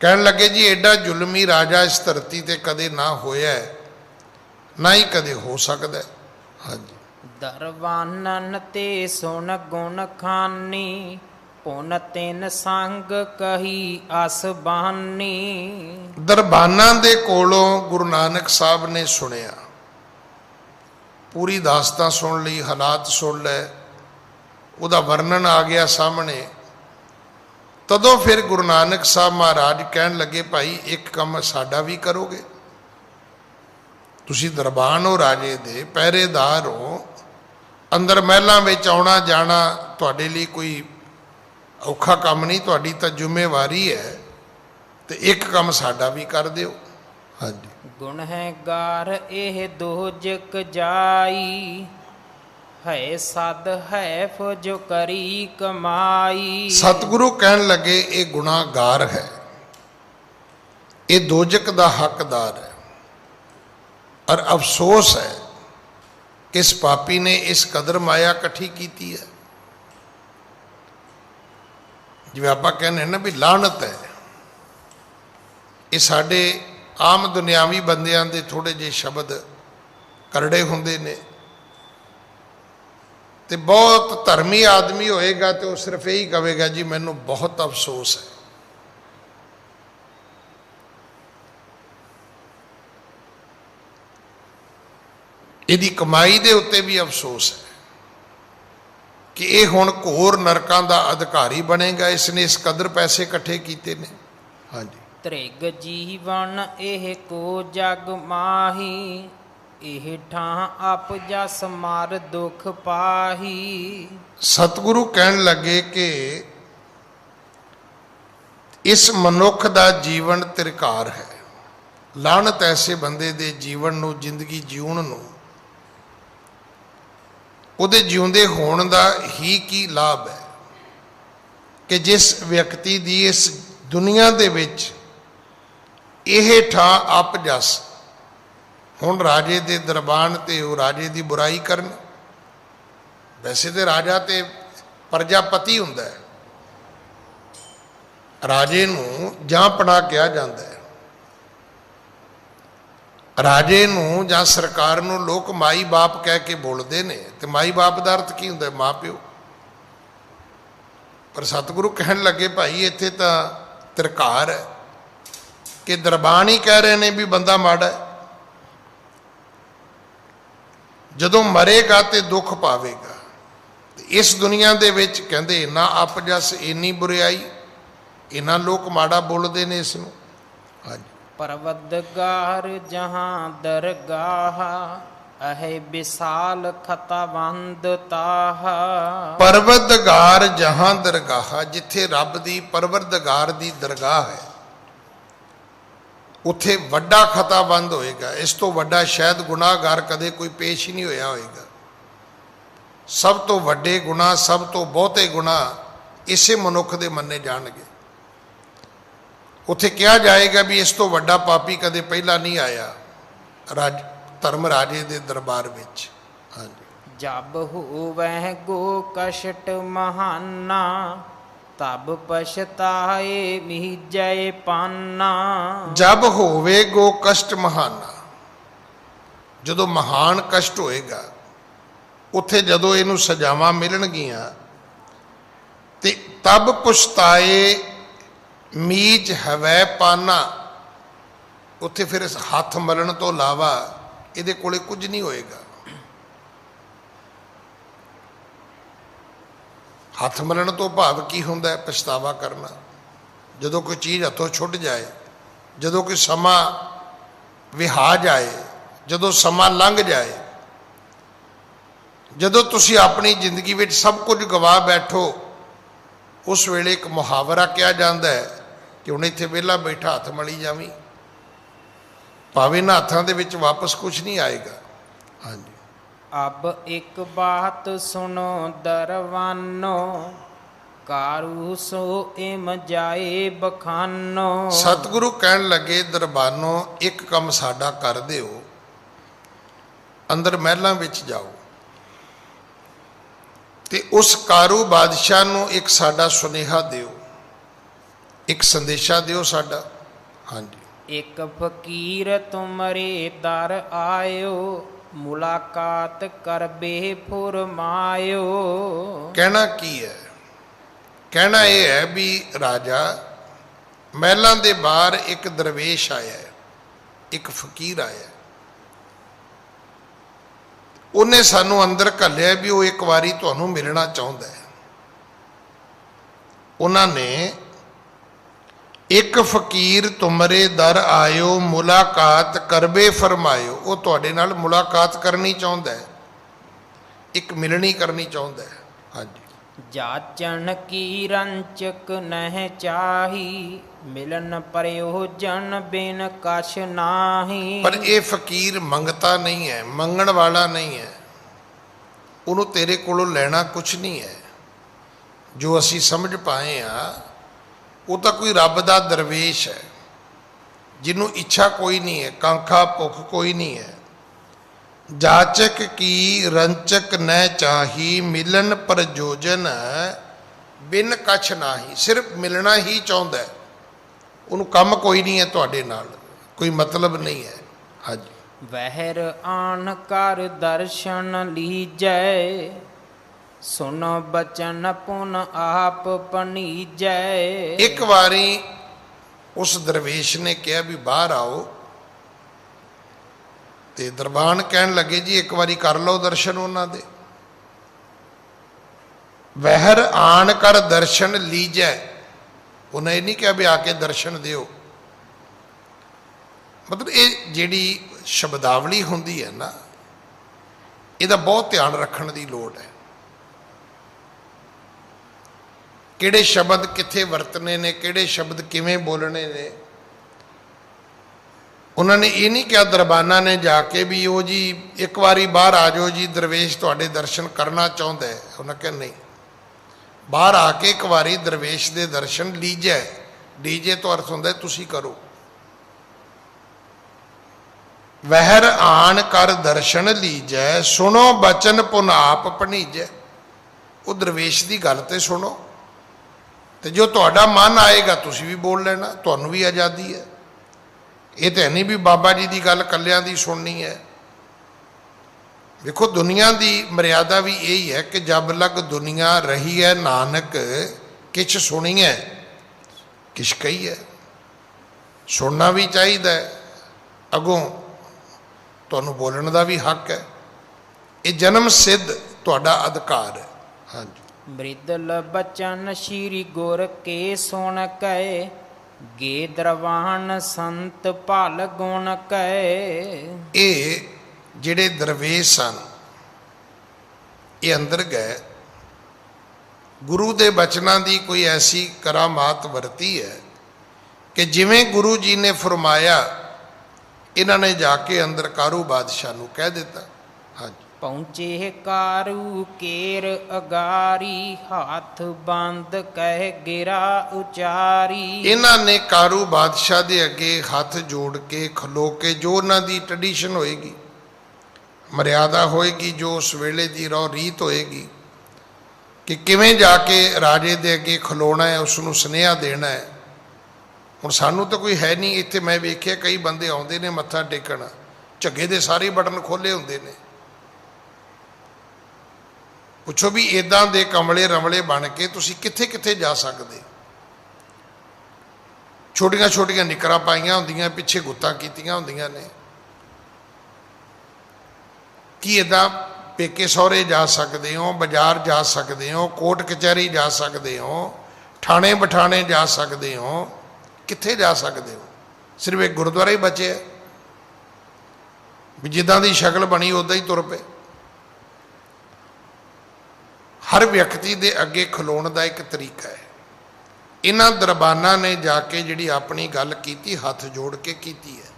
ਕਹਿਣ ਲੱਗੇ ਜੀ ਐਡਾ ਜ਼ੁਲਮੀ ਰਾਜਾ ਇਸ ਧਰਤੀ ਤੇ ਕਦੇ ਨਾ ਹੋਇਆ, ਨਾ ਹੀ ਕਦੇ ਹੋ ਸਕਦਾ। ਹਾਂਜੀ। ਦਰਬਾਨਨ ਤੇ ਸੁਣ ਗੁਣ ਖਾਨੀ, ਪੁਨ ਤਿਨ ਸੰਗ ਕਹੀ ਅਸਬਾਨੀ। ਦਰਬਾਨਾਂ ਦੇ ਕੋਲੋਂ ਗੁਰੂ ਨਾਨਕ ਸਾਹਿਬ ਨੇ ਸੁਣਿਆ, ਪੂਰੀ ਦਾਸਤਾਨ ਸੁਣ ਲਈ, ਹਾਲਾਤ ਸੁਣ ਲੈ, ਉਹਦਾ ਵਰਣਨ ਆ ਗਿਆ ਸਾਹਮਣੇ। ਤਦੋਂ ਫਿਰ ਗੁਰੂ ਨਾਨਕ ਸਾਹਿਬ ਮਹਾਰਾਜ ਕਹਿਣ ਲੱਗੇ ਭਾਈ ਇੱਕ ਕੰਮ ਸਾਡਾ ਵੀ ਕਰੋਗੇ, ਤੁਸੀਂ ਦਰਬਾਨ ਹੋ, ਰਾਜੇ ਦੇ ਪਹਿਰੇਦਾਰ ਹੋ, ਅੰਦਰ ਮਹਿਲਾਂ ਵਿੱਚ ਆਉਣਾ ਜਾਣਾ ਤੁਹਾਡੇ ਲਈ ਕੋਈ ਔਖਾ ਕੰਮ ਨਹੀਂ, ਤੁਹਾਡੀ ਤਾਂ ਜ਼ਿੰਮੇਵਾਰੀ ਹੈ, ਤੇ ਇੱਕ ਕੰਮ ਸਾਡਾ ਵੀ ਕਰ ਦਿਓ। ਹਾਂਜੀ। ਗੁਨਹਗਾਰ ਇਹ ਦੋਜਕ ਜਾਈ, ਹੈ ਸਦ ਹੈ ਜੋ ਕਰੀ ਕਮਾਈ। ਸਤਿਗੁਰੂ ਕਹਿਣ ਲੱਗੇ ਇਹ ਗੁਨਾਹਗਾਰ ਹੈ, ਇਹ ਦੋਜਕ ਦਾ ਹੱਕਦਾਰ ਹੈ, ਔਰ ਅਫਸੋਸ ਹੈ ਕਿ ਇਸ ਪਾਪੀ ਨੇ ਇਸ ਕਦਰ ਮਾਇਆ ਇਕੱਠੀ ਕੀਤੀ ਹੈ। ਜਿਵੇਂ ਆਪਾਂ ਕਹਿੰਦੇ ਨਾ ਵੀ ਲਾਹਨਤ ਹੈ, ਇਹ ਸਾਡੇ ਆਮ ਦੁਨਿਆਵੀ ਬੰਦਿਆਂ ਦੇ ਥੋੜੇ ਜਿਹੇ ਸ਼ਬਦ ਕਰੜੇ ਹੁੰਦੇ ਨੇ, ਤੇ ਬਹੁਤ ਧਰਮੀ ਆਦਮੀ ਹੋਏਗਾ ਤੇ ਉਹ ਸਿਰਫ ਇਹੀ ਕਹੇਗਾ ਜੀ ਮੈਨੂੰ ਬਹੁਤ ਅਫਸੋਸ ਹੈ। ਇਹਦੀ ਕਮਾਈ ਦੇ ਉੱਤੇ ਵੀ ਅਫਸੋਸ ਹੈ ਕਿ ਇਹ ਹੁਣ ਘੋਰ ਨਰਕਾਂ ਦਾ ਅਧਿਕਾਰੀ ਬਣੇਗਾ, ਇਸ ਨੇ ਇਸ ਕਦਰ ਪੈਸੇ ਇਕੱਠੇ ਕੀਤੇ ਨੇ। ਹਾਂਜੀ। ਤ੍ਰਿਗ ਜੀਵਨ ਇਹ ਕੋ ਜਗ ਮਾਹੀ, ਇਹ ਠਾਂ ਅਪ ਜਸ ਮਾਰ ਦੁਖ ਪਾਹੀ। ਸਤਿਗੁਰੂ ਕਹਿਣ ਲੱਗੇ ਕਿ ਇਸ ਮਨੁੱਖ ਦਾ ਜੀਵਨ ਤਿਰਕਾਰ ਹੈ। ਲਾਹਨਤ ਐਸੇ ਬੰਦੇ ਦੇ ਜੀਵਨ ਨੂੰ, ਜ਼ਿੰਦਗੀ ਜਿਉਣ ਨੂੰ, ਉਹਦੇ ਜਿਉਂਦੇ ਹੋਣ ਦਾ ਹੀ ਕੀ ਲਾਭ ਹੈ ਕਿ ਜਿਸ ਵਿਅਕਤੀ ਦੀ ਇਸ ਦੁਨੀਆ ਦੇ ਵਿੱਚ ਇਹ ਠਾਂ ਅਪ ਜਸ। ਹੁਣ ਰਾਜੇ ਦੇ ਦਰਬਾਨ ਤੇ ਉਹ ਰਾਜੇ ਦੀ ਬੁਰਾਈ ਕਰਨ। ਵੈਸੇ ਤੇ ਰਾਜਾ ਤੇ ਪ੍ਰਜਾਪਤੀ ਹੁੰਦਾ ਹੈ, ਰਾਜੇ ਨੂੰ ਜਾਂ ਪਣਾ ਕਿਹਾ ਜਾਂਦਾ ਹੈ। ਰਾਜੇ ਨੂੰ ਜਾਂ ਸਰਕਾਰ ਨੂੰ ਲੋਕ ਮਾਈ ਬਾਪ ਕਹਿ ਕੇ ਬੋਲਦੇ ਨੇ, ਤੇ ਮਾਈ ਬਾਪ ਦਾ ਅਰਥ ਕੀ ਹੁੰਦਾ? ਮਾਂ ਪਿਓ। ਪਰ ਸਤਿਗੁਰੂ ਕਹਿਣ ਲੱਗੇ ਭਾਈ ਇੱਥੇ ਤਾਂ ਤਿਰਕਾਰ ਹੈ ਕਿ ਦਰਬਾਨ ਹੀ ਕਹਿ ਰਹੇ ਨੇ ਵੀ ਬੰਦਾ ਮਾੜਾ ਹੈ। ਜਦੋਂ ਮਰੇਗਾ ਤੇ ਦੁੱਖ ਪਾਵੇਗਾ। ਤੇ ਇਸ ਦੁਨੀਆ ਦੇ ਵਿੱਚ ਕਹਿੰਦੇ ਇੰਨਾ ਅਪਜਸ, ਇੰਨੀ ਬੁਰਿਆਈ, ਇੰਨਾ ਲੋਕ ਮਾੜਾ ਬੋਲਦੇ ਨੇ ਇਸ ਨੂੰ। ਹਾਂਜੀ। ਪਰਵਦਗਾਰ ਜਹਾਂ ਦਰਗਾਹ, ਅਹੇ ਵਿਸਾਲ ਖਤਾਵੰਦ ਤਾਹ। ਪਰਵਦਗਾਰ ਜਹਾਂ ਦਰਗਾਹ, ਜਿੱਥੇ ਰੱਬ ਦੀ ਪਰਵਰਦਗਾਰ ਦੀ ਦਰਗਾਹ ਹੈ ਉੱਥੇ ਵੱਡਾ ਖਤਾਬੰਦ ਹੋਏਗਾ। ਇਸ ਤੋਂ ਵੱਡਾ ਸ਼ਾਇਦ ਗੁਨਾਹਗਾਰ ਕਦੇ ਕੋਈ ਪੇਸ਼ ਹੀ ਨਹੀਂ ਹੋਇਆ ਹੋਏਗਾ। ਸਭ ਤੋਂ ਵੱਡੇ ਗੁਨਾਹ, ਸਭ ਤੋਂ ਬਹੁਤੇ ਗੁਨਾਹ ਇਸੇ ਮਨੁੱਖ ਦੇ ਮੰਨੇ ਜਾਣਗੇ। ਉੱਥੇ ਕਿਹਾ ਜਾਏਗਾ ਵੀ ਇਸ ਤੋਂ ਵੱਡਾ ਪਾਪੀ ਕਦੇ ਪਹਿਲਾਂ ਨਹੀਂ ਆਇਆ ਧਰਮ ਰਾਜੇ ਦੇ ਦਰਬਾਰ ਵਿੱਚ। ਹਾਂਜੀ। ਜਬ ਹੋਵੈ ਗੋ ਕਸ਼ਟ ਮਹਾਨਾ, ਤਬ ਪਛਤਾਏ ਮੀਜੈ ਪਾਨਾ। ਜਬ ਹੋਵੇ ਗੋ ਕਸ਼ਟ ਮਹਾਨਾ, ਜਦੋਂ ਮਹਾਨ ਕਸ਼ਟ ਹੋਏਗਾ, ਉੱਥੇ ਜਦੋਂ ਇਹਨੂੰ ਸਜ਼ਾਵਾਂ ਮਿਲਣਗੀਆਂ ਤੇ ਤਬ ਪਛਤਾਏ ਮੀਜ ਹਵੈ ਪਾਨਾ, ਉੱਥੇ ਫਿਰ ਹੱਥ ਮਲਣ ਤੋਂ ਇਲਾਵਾ ਇਹਦੇ ਕੋਲੇ ਕੁਝ ਨਹੀਂ ਹੋਏਗਾ। ਹੱਥ ਮਲਣ ਤੋਂ ਭਾਵ ਕੀ ਹੁੰਦਾ ਹੈ? ਪਛਤਾਵਾ ਕਰਨਾ। ਜਦੋਂ ਕੋਈ ਚੀਜ਼ ਹੱਥੋਂ ਛੁੱਟ ਜਾਏ, ਜਦੋਂ ਕੋਈ ਸਮਾਂ ਵਿਹਾ ਜਾਏ, ਜਦੋਂ ਸਮਾਂ ਲੰਘ ਜਾਏ, ਜਦੋਂ ਤੁਸੀਂ ਆਪਣੀ ਜ਼ਿੰਦਗੀ ਵਿੱਚ ਸਭ ਕੁਝ ਗਵਾ ਬੈਠੋ, ਉਸ ਵੇਲੇ ਇੱਕ ਮੁਹਾਵਰਾ ਕਿਹਾ ਜਾਂਦਾ ਹੈ ਕਿ ਹੁਣ ਇੱਥੇ ਵਿਹਲਾ ਬੈਠਾ ਹੱਥ ਮਲੀ ਜਾਵੀਂ, ਭਾਵੇਂ ਨਾ ਹੱਥਾਂ ਦੇ ਵਿੱਚ ਵਾਪਸ ਕੁਝ ਨਹੀਂ ਆਏਗਾ। ਹਾਂਜੀ। अब एक बात सुनो दरवानो, कारू सो इम जाए बखानो। सतगुरु कहन लगे दरबानो एक काम साडा कर दिओ, अंदर महलों विच जाओ ते उस कारू बादशाह नूं एक साडा सुनेहा दिओ, एक संदेशा दिओ साडा। हाँ जी। एक फकीर तुमरे दर आयो, मुलाकात कर बे फुरमायो। कहना की है? कहना यह है भी राजा महलों के बाहर एक दरवेश आया है, एक फकीर आया है, उन्हें सानू अंदर घलिया भी वो एक बारी तुहानू मिलना चाहता है। उन्होंने एक फकीर तुमरे दर आयो, मुलाकात करबे फरमायो। वो तुहाडे नाल मुलाकात करनी चाहता है, एक मिलनी करनी चाहता है। हाँ जी। जाचन की रंचक नह चाही, मिलन प्रयोजन बिन कछ नाही। पर ये फकीर मंगता नहीं है, मंगण वाला नहीं है, उन्होंने तेरे कोलों लेना कुछ नहीं है। जो असी समझ पाए हाँ वो तो कोई रब दा दरवेश है, जिन्हों इच्छा कोई नहीं है, कांखा भुख कोई नहीं है। जाचक की रंचक न चाही, मिलन प्रयोजन बिन कछ नाही। सिर्फ मिलना ही चाहता है, उन्होंने कम कोई नहीं है, तुहाडे नाल कोई मतलब नहीं है। हाँ जी। वहर आन कर दर्शन लीजै, सुन बचन पुन आप पनीजै। एक बारी उस दरवेश ने कहा भी बाहर आओ, ते दरबान कहन लगे जी एक बारी कर लो दर्शन उन्होंने। वहर आन कर दर्शन लीजै, उन्हें ये नहीं कहा भी आके दर्शन दियो। मतलब ये जिहड़ी शब्दावली होंदी है ना, इहदा बहुत ध्यान रखने की लोड़ है। किहड़े शब्द कित्थे वरतने ने, किहड़े शब्द किवें बोलने ने। उन्होंने ये नहीं कहा दरबाना ने जाके भी वो जी एक बारी बाहर आ जाओ जी, दरवेश तुहाडे दर्शन करना चाहता है। उन्हें कहा नहीं, बाहर आके एक बारी दरवेश के दर्शन लीजै। लीजे तो अर्थ होंदा है तुसी करो। वहर आन कर दर्शन लीजै, सुनो बचन पुन आप पनीजै। वो दरवेश की गल तो सुनो, तो जो तुहाडा मन आएगा तुसी भी बोल लेना, तुहानू भी आज़ादी है। ये तो है नहीं भी बाबा जी की गल कलियां दी सुननी है। देखो दुनिया की मर्यादा भी यही है कि जब लग दुनिया रही है नानक, किछ सुनी है किछ कही है। सुनना भी चाहिए, अगों तुहानू बोलने का भी हक है। ये जन्म सिद्ध तुहाडा अधिकार है। हाँ जी। मृदल बचन श्री गुर के सुन कहे, गे दरवान संत भल गुण कहे। ये जिहड़े दरवेश सन ये अंदर गए, गुरु के बचनों की कोई ऐसी करामात वरती है कि जिवें गुरु जी ने फरमाया, इन्होंने जाके अंदर कारू बादशाह नूं कह दिता। हाँ जी। पहुँचे कारू केर अगारी, हाथ बंद कह गिरा उचारी। इन्होंने कारू बादशाह के अगे हाथ जोड़ के खलो के, जो उन्होंने ट्रेडिशन होएगी, मर्यादा होएगी, जो उस वेले की रीत होएगी कि किवें जाके राजे दे अगे खलोना है, उसनूं सुनेहा देना है। हुण सानू तो कोई है नहीं इत्थे। मैं वेख्या कई बंदे आउंदे ने मत्था टेकण, झग्गे दे सारे बटन खोले हुंदे ने। पुछो भी इदां दे कमले रमले बन के तुसीं कित्थे कित्थे जा सकदे। छोटियां छोटियां निकरां पाईयां हुंदियां, पिछे गुत्तां कीतियां हुंदियां ने। कि इदां पेके सहुरे जा सकते हो, बाजार जा सकते हो, कोर्ट कचहरी जा सकते हो, थाने बठाने जा सकते हो, कित्थे जा सकते हो? सिर्फ एक गुरुद्वारा ही बचे है भी जिदा की शक्ल बनी उदा ही तुर पे। हर व्यक्ति के अगे खलोण का एक तरीका है। इन्हां दरबाना ने जाके जिहड़ी अपनी गल कीती हाथ जोड़ के कीती है।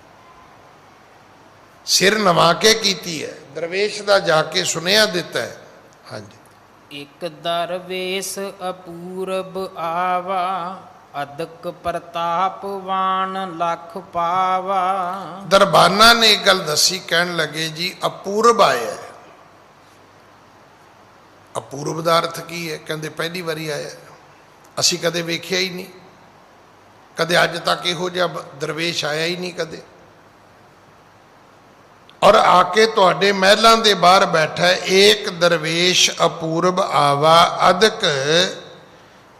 सिर नवा के कीती है, दरवेश दा जाके सुनिया दिता है। हाँ जी। ਇਕ ਦਰਵੇਸ ਅਪੂਰਬ ਆਵਾ, ਅਦਕ ਪ੍ਰਤਾਪਵਾਨ लख पावा। दरबाना ने एक गल दसी, कहन लगे जी अपूर्व आया है। अपूर्व का अर्थ की है? कहते पहली बारी आया, असी कदे वेख्या ही नहीं, कदे अज तक इहो जिहा दरवेश आया ही नहीं कदे। और आके तुहाडे महलों के बाहर बैठा है, एक दरवेश अपूर्व आवा, अदक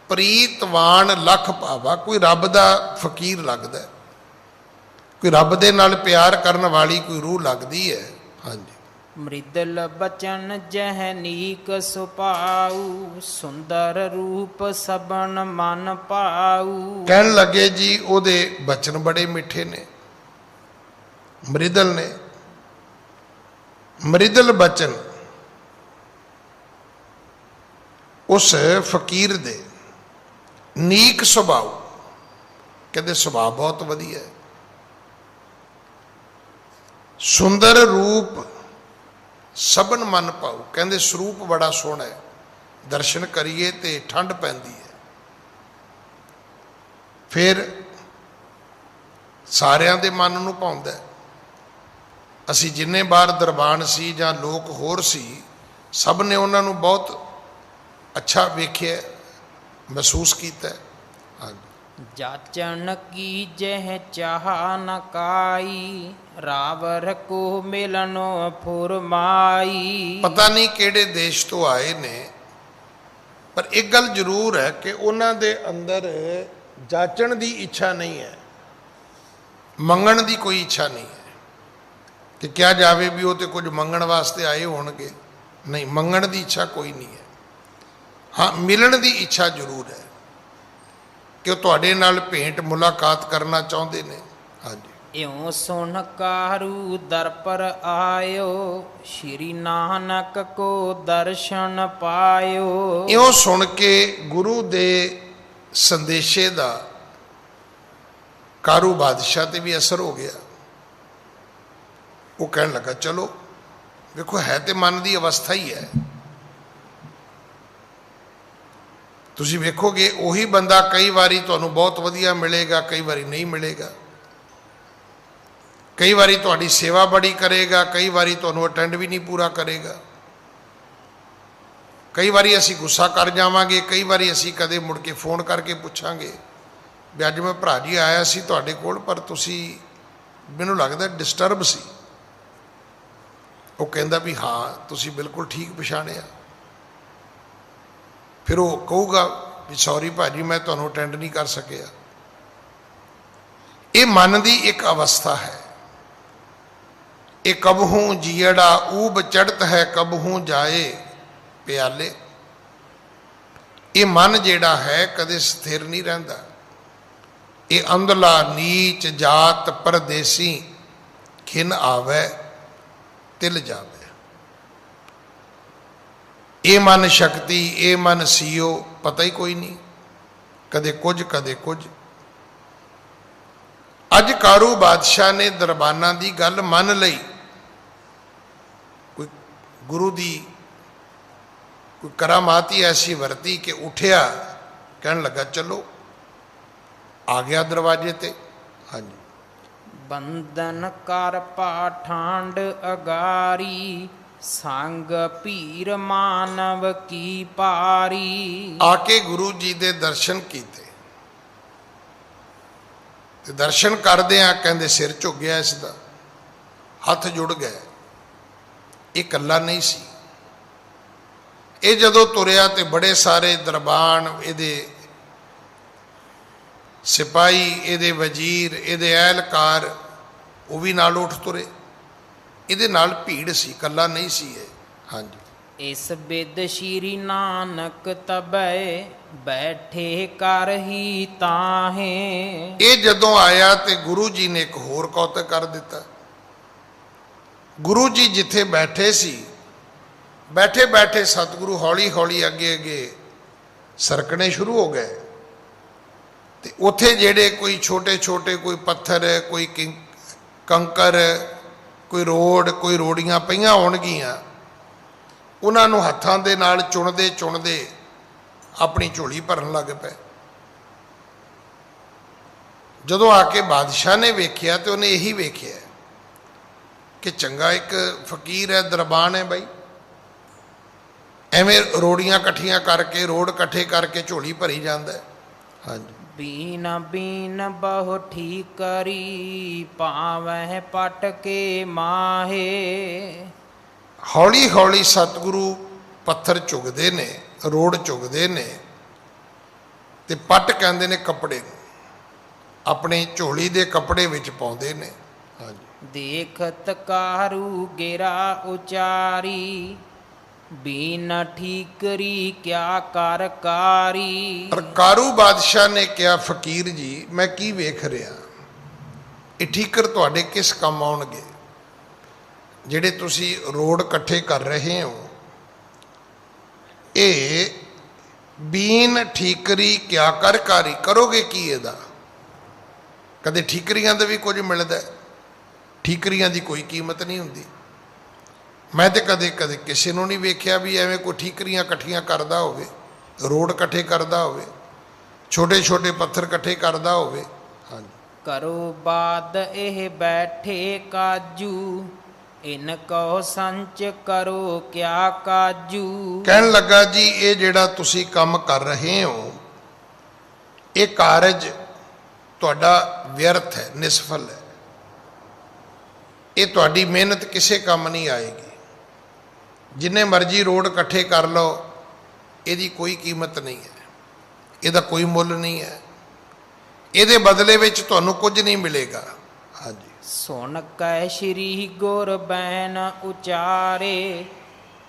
प्रीतवान लख पावा। कोई रब दा फकीर लगदा है, कोई रब दे नाल प्यार करन वाली कोई रूह लगदी है। हाँ जी। मृदल बचन जह नीक सुपाऊ, सुंदर रूप सबन मन पाऊ। कहन लगे जी ओदे बचन बड़े मिठे ने, मृदल ने। मृदल बचन उस फकीर दे, नीक सुभाव, कहते सुभाव बहुत वधिया है। सुंदर रूप सबन मन पाऊ, कहते स्वरूप बड़ा सोहना है, दर्शन करिए तो ठंड पैंदी है। फिर सारियां दे मन नूं भाउंदा है। असी जिन्ने बार दरबान सी जां लोग होर सी, सब ने उन्होंने बहुत अच्छा वेख्या, महसूस किया। हाँ, जाचन की जह चाह न काई, रावर को मिलनो फुरमाई। पता नहीं केड़े देश तो आए ने, पर एक गल जरूर है कि उन्हां दे अंदर जाचन की इच्छा नहीं है, मंगण की कोई इच्छा नहीं है कि क्या जावे भी वो तो कुछ मंगण वास्ते आए होणगे। नहीं, मंगण की इच्छा कोई नहीं है। हाँ, मिलन की इच्छा जरूर है कि तुहाडे नाल भेंट मुलाकात करना चाहते हैं। हाँ जी। इउं सुन कारू दर पर आयो, श्री नानक को दर्शन पायो। इउं सुन के गुरु दे संदेशे दा कारू बादशाह ते भी असर हो गया। वो कहने लगा चलो, देखो है तो मन की अवस्था ही है। तुसी वेखोगे उही बंदा कई बारी तुहानूं बहुत वधिया मिलेगा, कई बारी नहीं मिलेगा। कई बारी तुहाडी सेवा बड़ी करेगा, कई बारी तुहानूं अटेंड भी नहीं पूरा करेगा। कई बारी असी गुस्सा कर जावांगे, कई बारी असी कदे मुड़ के फोन करके पूछांगे भी अज मैं भरा जी आया सी तुहाडे कोल, पर तुसी मैनूं लगदा डिस्टर्ब सी। वो कहता भी हाँ तुसी बिल्कुल ठीक पछाणिया। फिर वो कहूगा भी सॉरी भाजी मैं तुहानूं अटेंड नहीं कर सकिया। ये मन की एक अवस्था है। ये कबहूं जियड़ा ऊब चढ़त है, कबहूं जाए प्याले। ये मन जेड़ा है कदे स्थिर नहीं रहिंदा। ये अंधला नीच जात परदेसी, खिन आवे तिल जावे। ये मन शक्ति, ये मन सीओ, पता ही कोई नहीं, कदे कुछ कदे कुछ। अज कारू बादशाह ने दरबाना की गल मन लई। कोई गुरु की कोई करामात ही ऐसी वरती कि उठिया, कहन लगा चलो, आ गया दरवाजे ते। हाँ जी। बंदन कर पाठांड अगारी, संग पीर मानव की पारी। आके गुरु जी दे दर्शन किए। दर्शन करदे कहंदे सिर झुक गया, इसका हथ जुड़ गए। ये कल्ला नहीं सी। ये जदों तुरिया तो बड़े सारे दरबान, ये सिपाही, ये वजीर, ये एहलकार वो भी नाल उठ तुरे। ये नाल भीड़ सी, कल्ला नहीं सी ये। हाँ जी। इस बिद श्री नानक तबै, बैठे कर ही ताहे। ये जदों आया तो गुरु जी ने एक होर कौतक कर दिता। गुरु जी जिथे बैठे सी, बैठे बैठे सतगुरु हौली हौली अगे अगे सरकने शुरू हो गए। तो उथे जेड़े कोई छोटे छोटे कोई पत्थर, कोई कंकर, कोई रोड़ कोई रोड़ियां पईयां होणगीਆਂ, ਉਹਨਾਂ ਨੂੰ ਹੱਥਾਂ ਦੇ ਨਾਲ ਚੁਣਦੇ ਚੁਣਦੇ ਆਪਣੀ ਝੋਲੀ ਭਰਨ ਲੱਗ ਪਏ। ਜਦੋਂ ਆ ਕੇ ਬਾਦਸ਼ਾਹ ਨੇ ਵੇਖਿਆ ਤੇ ਉਹਨੇ ਇਹੀ ਵੇਖਿਆ ਕਿ ਚੰਗਾ ਇੱਕ ਫਕੀਰ ਹੈ, ਦਰਬਾਨ ਹੈ ਬਾਈ, ਐਵੇਂ ਰੋੜੀਆਂ ਇਕੱਠੀਆਂ ਕਰਕੇ ਰੋੜ ਇਕੱਠੇ ਕਰਕੇ ਝੋਲੀ ਭਰੀ ਜਾਂਦਾ ਹੈ। ਹਾਂਜੀ। बीन बीन बहु ठीकरी पावह पट के माहे। ਹੌਲੀ ਹੌਲੀ ਸਤਿਗੁਰੂ ਪੱਥਰ ਚੁਗਦੇ ਨੇ, ਰੋੜ ਚੁਗਦੇ ਨੇ ਤੇ ਪੱਟ ਕਹਿੰਦੇ ਨੇ ਕੱਪੜੇ ਨੂੰ, ਆਪਣੇ ਝੋਲੀ ਦੇ ਕੱਪੜੇ ਵਿੱਚ ਪਾਉਂਦੇ ਨੇ। ਹਾਂਜੀ। देखत कारू गिरा उचारी बीन ठीकरी क्या कर कारी। ਪਰ ਕਾਰੂ ਬਾਦਸ਼ਾਹ ਨੇ ਕਿਹਾ, ਫਕੀਰ ਜੀ ਮੈਂ ਕੀ ਵੇਖ ਰਿਹਾ, ਇਹ ਠੀਕਰ ਤੁਹਾਡੇ ਕਿਸ ਕੰਮ ਆਉਣਗੇ? ਜਿਹੜੇ ਤੁਸੀਂ ਰੋੜ ਇਕੱਠੇ ਕਰ ਰਹੇ ਹੋ, ਇਹ ਬੀਨ ਠੀਕਰੀ ਕਿਆ ਕਰ ਕਾਰੀ, ਕਰੋਗੇ ਕੀ ਇਹਦਾ? ਕਦੇ ਠੀਕਰੀਆਂ ਦਾ ਵੀ ਕੁਝ ਮਿਲਦਾ? ਠੀਕਰੀਆਂ ਦੀ ਕੋਈ ਕੀਮਤ ਨਹੀਂ ਹੁੰਦੀ। ਮੈਂ ਤੇ ਕਦੇ ਕਦੇ ਕਿਸੇ ਨੂੰ ਨਹੀਂ ਵੇਖਿਆ ਵੀ ਐਵੇਂ ਕੋਈ ਠੀਕਰੀਆਂ ਇਕੱਠੀਆਂ ਕਰਦਾ ਹੋਵੇ, ਰੋੜ ਇਕੱਠੇ ਕਰਦਾ ਹੋਵੇ, ਛੋਟੇ ਛੋਟੇ ਪੱਥਰ ਇਕੱਠੇ ਕਰਦਾ ਹੋਵੇ। ਹਾਂਜੀ। करो बाद एह बैठे काजू इन कहो संच करो क्या काजू। ਕਹਿਣ ਲੱਗਾ ਜੀ ਇਹ ਜਿਹੜਾ ਤੁਸੀਂ ਕੰਮ ਕਰ ਰਹੇ ਹੋ, ਇਹ ਕਾਰਜ ਤੁਹਾਡਾ ਵਿਅਰਥ ਹੈ, ਨਿਸਫਲ ਹੈ, ਇਹ ਤੁਹਾਡੀ ਮਿਹਨਤ ਕਿਸੇ ਕੰਮ ਨਹੀਂ ਆਏਗੀ। ਜਿੰਨੇ ਮਰਜ਼ੀ ਰੋੜ ਇਕੱਠੇ ਕਰ ਲਓ, ਇਹਦੀ ਕੋਈ ਕੀਮਤ ਨਹੀਂ ਹੈ, ਇਹਦਾ ਕੋਈ ਮੁੱਲ ਨਹੀਂ ਹੈ, ਇਹਦੇ ਬਦਲੇ ਵਿੱਚ ਤੁਹਾਨੂੰ ਕੁਝ ਨਹੀਂ ਮਿਲੇਗਾ। ਹਾਂਜੀ। सुन कै श्री गुर बैन उचारे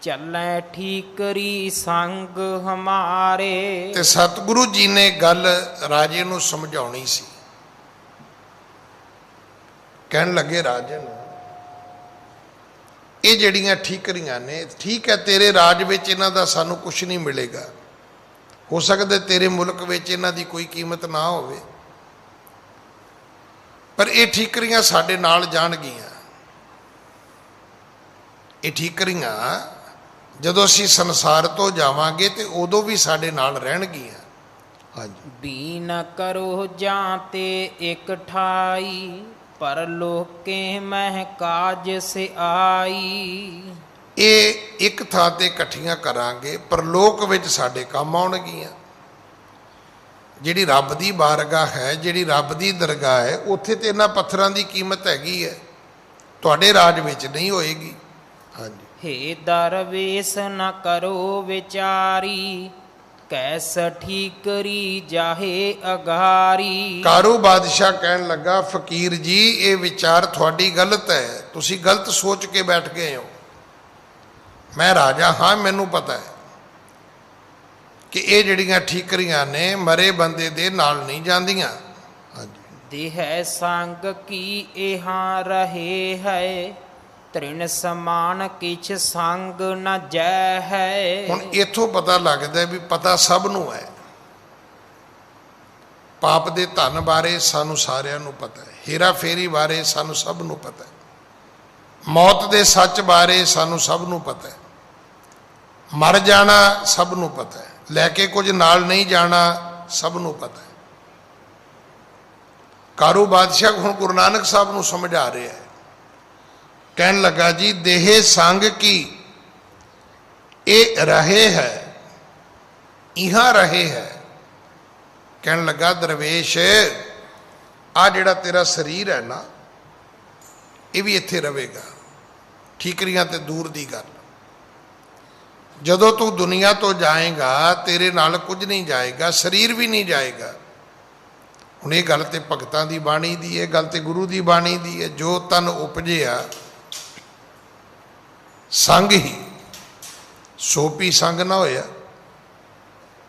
चलै ठीकरी संग हमारे। ਤੇ ਸਤਿਗੁਰੂ ਜੀ ਨੇ ਗੱਲ ਰਾਜੇ ਨੂੰ ਸਮਝਾਉਣੀ ਸੀ। ਕਹਿਣ ਲੱਗੇ ਰਾਜਨ, ਇਹ ਜਿਹੜੀਆਂ ਠੀਕਰੀਆਂ ਨੇ, ਠੀਕ ਹੈ ਤੇਰੇ ਰਾਜ ਵਿੱਚ ਇਹਨਾਂ ਦਾ ਸਾਨੂੰ ਕੁਝ ਨਹੀਂ ਮਿਲੇਗਾ, ਹੋ ਸਕਦਾ ਤੇਰੇ ਮੁਲਕ ਵਿੱਚ ਇਹਨਾਂ ਦੀ ਕੋਈ ਕੀਮਤ ਨਾ ਹੋਵੇ, ਪਰ ਇਹ ਠੀਕਰੀਆਂ ਸਾਡੇ ਨਾਲ ਜਾਣਗੀਆਂ। ਇਹ ਠੀਕਰੀਆਂ ਜਦੋਂ ਅਸੀਂ ਸੰਸਾਰ ਤੋਂ ਜਾਵਾਂਗੇ ਤੇ ਉਦੋਂ ਵੀ ਸਾਡੇ ਨਾਲ ਰਹਿਣਗੀਆਂ। ਹਾਂਜੀ। बीन करो जाते एक ठाई पर लोके मह काज से आई। ਇਹ ਇੱਕ ਥਾਂ ਤੇ ਇਕੱਠੀਆਂ ਕਰਾਂਗੇ, ਪਰਲੋਕ ਵਿੱਚ ਸਾਡੇ ਕੰਮ ਆਉਣਗੀਆਂ। ਜਿਹੜੀ ਰੱਬ ਦੀ ਬਾਰਗਾਹ ਹੈ, ਜਿਹੜੀ ਰੱਬ ਦੀ ਦਰਗਾਹ ਹੈ, ਉੱਥੇ ਤੇ ਇਹਨਾਂ ਪੱਥਰਾਂ ਦੀ ਕੀਮਤ ਹੈਗੀ ਹੈ, ਤੁਹਾਡੇ ਰਾਜ ਵਿੱਚ ਨਹੀਂ ਹੋਏਗੀ। ਹਾਂਜੀ। हे दरवेश न करो विचारी कैस ठीकरी जाहे अगारी। ਕਾਰੂ ਬਾਦਸ਼ਾਹ ਕਹਿਣ ਲੱਗਾ, ਫਕੀਰ ਜੀ ਇਹ ਵਿਚਾਰ ਤੁਹਾਡੀ ਗਲਤ ਹੈ, ਤੁਸੀਂ ਗਲਤ ਸੋਚ ਕੇ ਬੈਠ ਗਏ ਹੋ। ਮੈਂ ਰਾਜਾ ਹਾਂ, ਮੈਨੂੰ ਪਤਾ ਹੈ ਕਿ ਇਹ ਜਿਹੜੀਆਂ ਠੀਕਰੀਆਂ ਨੇ ਮਰੇ ਬੰਦੇ ਦੇ ਨਾਲ ਨਹੀਂ ਜਾਂਦੀਆਂ। ਹਾਂਜੀ। देह संग की एहां रहे है तृण समान किछ संग न जय है। ਹੁਣ ਇੱਥੋਂ ਪਤਾ ਲੱਗਦਾ ਵੀ ਪਤਾ ਸਭ ਨੂੰ ਹੈ, ਪਾਪ ਦੇ ਧਨ ਬਾਰੇ ਸਾਨੂੰ ਸਾਰਿਆਂ ਨੂੰ ਪਤਾ ਹੈ, ਹੇਰਾ ਫੇਰੀ ਬਾਰੇ ਸਾਨੂੰ ਸਭ ਨੂੰ ਪਤਾ ਹੈ, ਮੌਤ ਦੇ ਸੱਚ ਬਾਰੇ ਸਾਨੂੰ ਸਭ ਨੂੰ ਪਤਾ ਹੈ, ਮਰ ਜਾਣਾ ਸਭ ਨੂੰ ਪਤਾ ਹੈ, ਲੈ ਕੇ ਕੁਝ ਨਾਲ ਨਹੀਂ ਜਾਣਾ ਸਭ ਨੂੰ ਪਤਾ ਹੈ। ਕਾਰੂ ਬਾਦਸ਼ਾਹ ਹੁਣ ਗੁਰੂ ਨਾਨਕ ਸਾਹਿਬ ਨੂੰ ਸਮਝਾ ਰਿਹਾ ਹੈ। ਕਹਿਣ ਲੱਗਾ ਜੀ ਦੇਹ ਸੰਗ ਕੀ ਇਹ ਰਹੇ ਹੈ, ਇਹਾਂ ਰਹੇ ਹੈ। ਕਹਿਣ ਲੱਗਾ ਦਰਵੇਸ਼, ਆ ਜਿਹੜਾ ਤੇਰਾ ਸਰੀਰ ਹੈ ਨਾ, ਇਹ ਵੀ ਇੱਥੇ ਰਹੇਗਾ, ਠੀਕਰੀਆਂ ਤੇ ਦੂਰ ਦੀ ਗੱਲ। ਜਦੋਂ ਤੂੰ ਦੁਨੀਆ ਤੋਂ ਜਾਏਗਾ ਤੇਰੇ ਨਾਲ ਕੁਝ ਨਹੀਂ ਜਾਏਗਾ, ਸਰੀਰ ਵੀ ਨਹੀਂ ਜਾਏਗਾ। ਹੁਣ ਇਹ ਗੱਲ ਤੇ ਭਗਤਾਂ ਦੀ ਬਾਣੀ ਦੀ ਹੈ, ਗੱਲ ਤੇ ਗੁਰੂ ਦੀ ਬਾਣੀ ਦੀ ਹੈ। ਜੋ ਤਨ ਉਪਜਿਆ ਸੰਗ ਹੀ ਸੋ ਪੀ ਸੰਗ ਨਾ ਹੋਇਆ,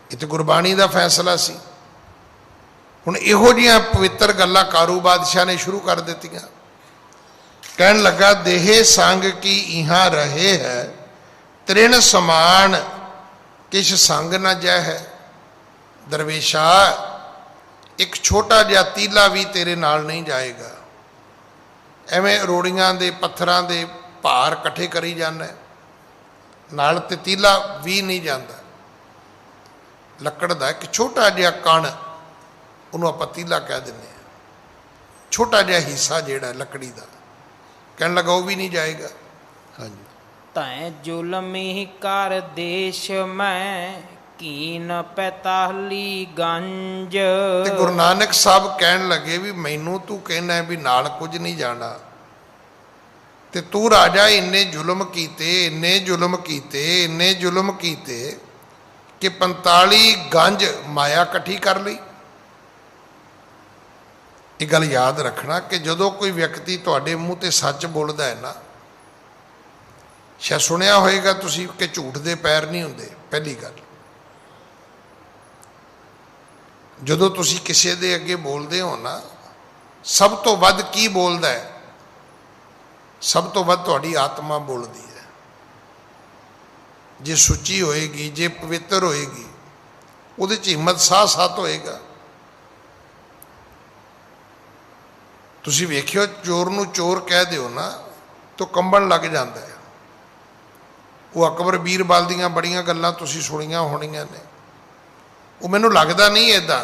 ਇਹ ਤੇ ਗੁਰਬਾਣੀ ਦਾ ਫੈਸਲਾ ਸੀ। ਹੁਣ ਇਹੋ ਜਿਹੀਆਂ ਪਵਿੱਤਰ ਗੱਲਾਂ ਕਾਰੂ ਬਾਦਸ਼ਾਹ ਨੇ ਸ਼ੁਰੂ ਕਰ ਦਿੱਤੀਆਂ। ਕਹਿਣ ਲੱਗਾ ਦੇਹ ਸੰਗ ਕੀ ਇਹਾਂ ਰਹੇ ਹੈ ਤ੍ਰਿਣ ਸਮਾਨ ਕਿਛ ਸੰਗ ਨਾ ਜੈ ਹੈ। ਦਰਵੇਸ਼ਾ, ਇੱਕ ਛੋਟਾ ਜਿਹਾ ਤੀਲਾ ਵੀ ਤੇਰੇ ਨਾਲ ਨਹੀਂ ਜਾਏਗਾ। ਐਵੇਂ ਰੋੜੀਆਂ ਦੇ ਪੱਥਰਾਂ ਦੇ ਭਾਰ ਇਕੱਠੇ ਕਰੀ ਜਾਂਦਾ, ਨਾਲ ਤੇ ਤੀਲਾ ਵੀ ਨਹੀਂ ਜਾਂਦਾ। ਲੱਕੜ ਦਾ ਇੱਕ ਛੋਟਾ ਜਿਹਾ ਕਣ, ਉਹਨੂੰ ਆਪਾਂ ਤੀਲਾ ਕਹਿ ਦਿੰਦੇ ਹਾਂ, ਛੋਟਾ ਜਿਹਾ ਹਿੱਸਾ ਜਿਹੜਾ ਲੱਕੜੀ ਦਾ, ਕਹਿਣ ਲੱਗਾ ਉਹ ਵੀ ਨਹੀਂ ਜਾਏਗਾ। ਹਾਂਜੀ। ਤੈਂ ਜ਼ੁਲਮੀ ਕਰ ਦੇਸ਼ ਮੈਂ ਕੀਨ ਪੈਤਾਲੀ ਗੰਜ। ਤੇ ਗੁਰੂ ਨਾਨਕ ਸਾਹਿਬ ਕਹਿਣ ਲੱਗੇ ਵੀ ਮੈਨੂੰ ਤੂੰ ਕਹਿਣਾ ਵੀ ਨਾਲ ਕੁਝ ਨਹੀਂ ਜਾਣਾ, ਤੇ ਤੂੰ ਰਾਜਾ ਇੰਨੇ ਜ਼ੁਲਮ ਕੀਤੇ, ਇੰਨੇ ਜ਼ੁਲਮ ਕੀਤੇ, ਇੰਨੇ ਜ਼ੁਲਮ ਕੀਤੇ ਕਿ 45 ਗੰਜ ਮਾਇਆ ਇਕੱਠੀ ਕਰ ਲਈ। ਇਹ ਗੱਲ ਯਾਦ ਰੱਖਣਾ ਕਿ ਜਦੋਂ ਕੋਈ ਵਿਅਕਤੀ ਤੁਹਾਡੇ ਮੂੰਹ ਤੇ ਸੱਚ ਬੋਲਦਾ ਹੈ ਨਾ, ਸ਼ਾਇਦ ਸੁਣਿਆ ਹੋਏਗਾ ਤੁਸੀਂ ਕਿ ਝੂਠ ਦੇ ਪੈਰ ਨਹੀਂ ਹੁੰਦੇ। ਪਹਿਲੀ ਗੱਲ, ਜਦੋਂ ਤੁਸੀਂ ਕਿਸੇ ਦੇ ਅੱਗੇ ਬੋਲਦੇ ਹੋ ਨਾ, ਸਭ ਤੋਂ ਵੱਧ ਕੀ ਬੋਲਦਾ ਹੈ? ਸਭ ਤੋਂ ਵੱਧ ਤੁਹਾਡੀ ਆਤਮਾ ਬੋਲਦੀ ਹੈ। ਜੇ ਸੁੱਚੀ ਹੋਏਗੀ, ਜੇ ਪਵਿੱਤਰ ਹੋਏਗੀ, ਉਹਦੇ 'ਚ ਹਿੰਮਤ ਸਾਹ ਹੋਏਗਾ। ਤੁਸੀਂ ਵੇਖਿਓ, ਚੋਰ ਨੂੰ ਚੋਰ ਕਹਿ ਦਿਓ ਨਾ ਤਾਂ ਕੰਬਣ ਲੱਗ ਜਾਂਦਾ ਹੈ। ਉਹ ਅਕਬਰ ਬੀਰਬਲ ਦੀਆਂ ਬੜੀਆਂ ਗੱਲਾਂ ਤੁਸੀਂ ਸੁਣੀਆਂ ਹੋਣੀਆਂ ਨੇ। ਉਹ ਮੈਨੂੰ ਲੱਗਦਾ ਨਹੀਂ ਇੱਦਾਂ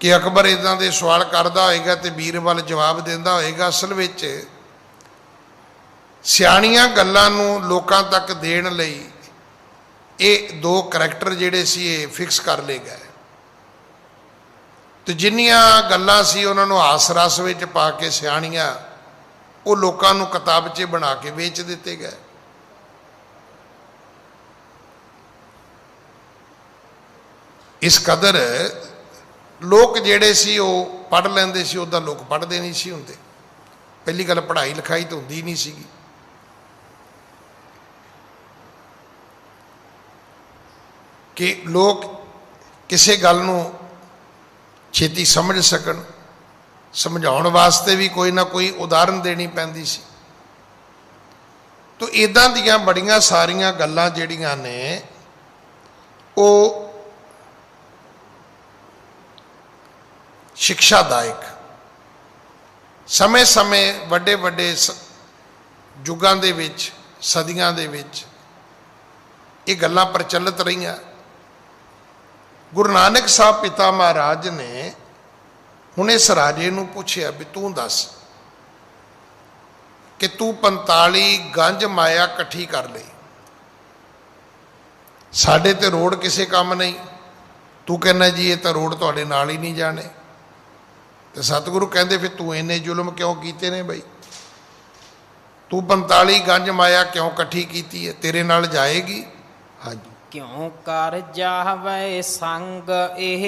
ਕਿ ਅਕਬਰ ਇੱਦਾਂ ਦੇ ਸਵਾਲ ਕਰਦਾ ਹੋਏਗਾ ਤੇ ਬੀਰਬਲ ਜਵਾਬ ਦਿੰਦਾ ਹੋਏਗਾ। ਅਸਲ ਵਿੱਚ ਸਿਆਣੀਆਂ ਗੱਲਾਂ ਨੂੰ ਲੋਕਾਂ ਤੱਕ ਦੇਣ ਲਈ ਇਹ ਦੋ ਕਰੈਕਟਰ ਜਿਹੜੇ ਸੀ ਇਹ ਫਿਕਸ ਕਰ ਲਏ ਗਏ, ਤੇ ਜਿੰਨੀਆਂ ਗੱਲਾਂ ਸੀ ਉਹਨਾਂ ਨੂੰ ਹਾਸ ਰਸ ਵਿੱਚ ਪਾ ਕੇ ਸਿਆਣੀਆਂ, ਉਹ ਲੋਕਾਂ ਨੂੰ ਕਿਤਾਬਚੇ ਬਣਾ ਕੇ ਵੇਚ ਦਿੱਤੇ ਗਏ। ਇਸ ਕਦਰ ਲੋਕ ਜਿਹੜੇ ਸੀ ਉਹ ਪੜ੍ਹ ਲੈਂਦੇ ਸੀ, ਉੱਦਾਂ ਲੋਕ ਪੜ੍ਹਦੇ ਨਹੀਂ ਸੀ ਹੁੰਦੇ। ਪਹਿਲੀ ਗੱਲ, ਪੜ੍ਹਾਈ ਲਿਖਾਈ ਤਾਂ ਹੁੰਦੀ ਨਹੀਂ ਸੀਗੀ। ਕਿ ਲੋਕ ਕਿਸੇ ਗੱਲ ਨੂੰ ਛੇਤੀ ਸਮਝ ਸਕਣ, ਸਮਝਾਉਣ ਵਾਸਤੇ ਵੀ ਕੋਈ ਨਾ ਕੋਈ ਉਦਾਹਰਨ ਦੇਣੀ ਪੈਂਦੀ ਸੀ। ਤਾਂ ਇੱਦਾਂ ਦੀਆਂ ਬੜੀਆਂ ਸਾਰੀਆਂ ਗੱਲਾਂ ਜਿਹੜੀਆਂ ਨੇ ਉਹ ਸਿੱਖਿਆਦਾਇਕ, ਸਮੇਂ-ਸਮੇਂ ਵੱਡੇ ਯੁੱਗਾਂ ਦੇ ਵਿੱਚ, ਸਦੀਆਂ ਦੇ ਵਿੱਚ ਇਹ ਗੱਲਾਂ ਪ੍ਰਚਲਿਤ ਰਹੀਆਂ। ਗੁਰੂ ਨਾਨਕ ਸਾਹਿਬ ਪਿਤਾ ਮਹਾਰਾਜ ਨੇ ਹੁਣ ਇਸ ਰਾਜੇ ਨੂੰ ਪੁੱਛਿਆ ਵੀ ਤੂੰ ਦੱਸ ਕਿ ਤੂੰ 45 ਗੰਜ ਮਾਇਆ ਇਕੱਠੀ ਕਰ ਲਈ, ਸਾਡੇ ਤੇ ਰੋਡ ਕਿਸੇ ਕੰਮ ਨਹੀਂ, ਤੂੰ ਕਹਿੰਦਾ ਜੀ ਇਹ ਤਾਂ ਰੋਡ ਤੁਹਾਡੇ ਨਾਲ ਹੀ ਨਹੀਂ ਜਾਣੇ। ਤੇ ਸਤਿਗੁਰੂ ਕਹਿੰਦੇ ਫਿਰ ਤੂੰ ਇੰਨੇ ਜ਼ੁਲਮ ਕਿਉਂ ਕੀਤੇ ਨੇ ਬਈ? ਤੂੰ 45 ਗੰਜ ਮਾਇਆ ਕਿਉਂ ਇਕੱਠੀ ਕੀਤੀ ਹੈ? ਤੇਰੇ ਨਾਲ ਜਾਏਗੀ? ਹਾਂਜੀ। ਕਿਉਂ ਕਰ ਜਾਵੇ ਸੰਗ ਇਹ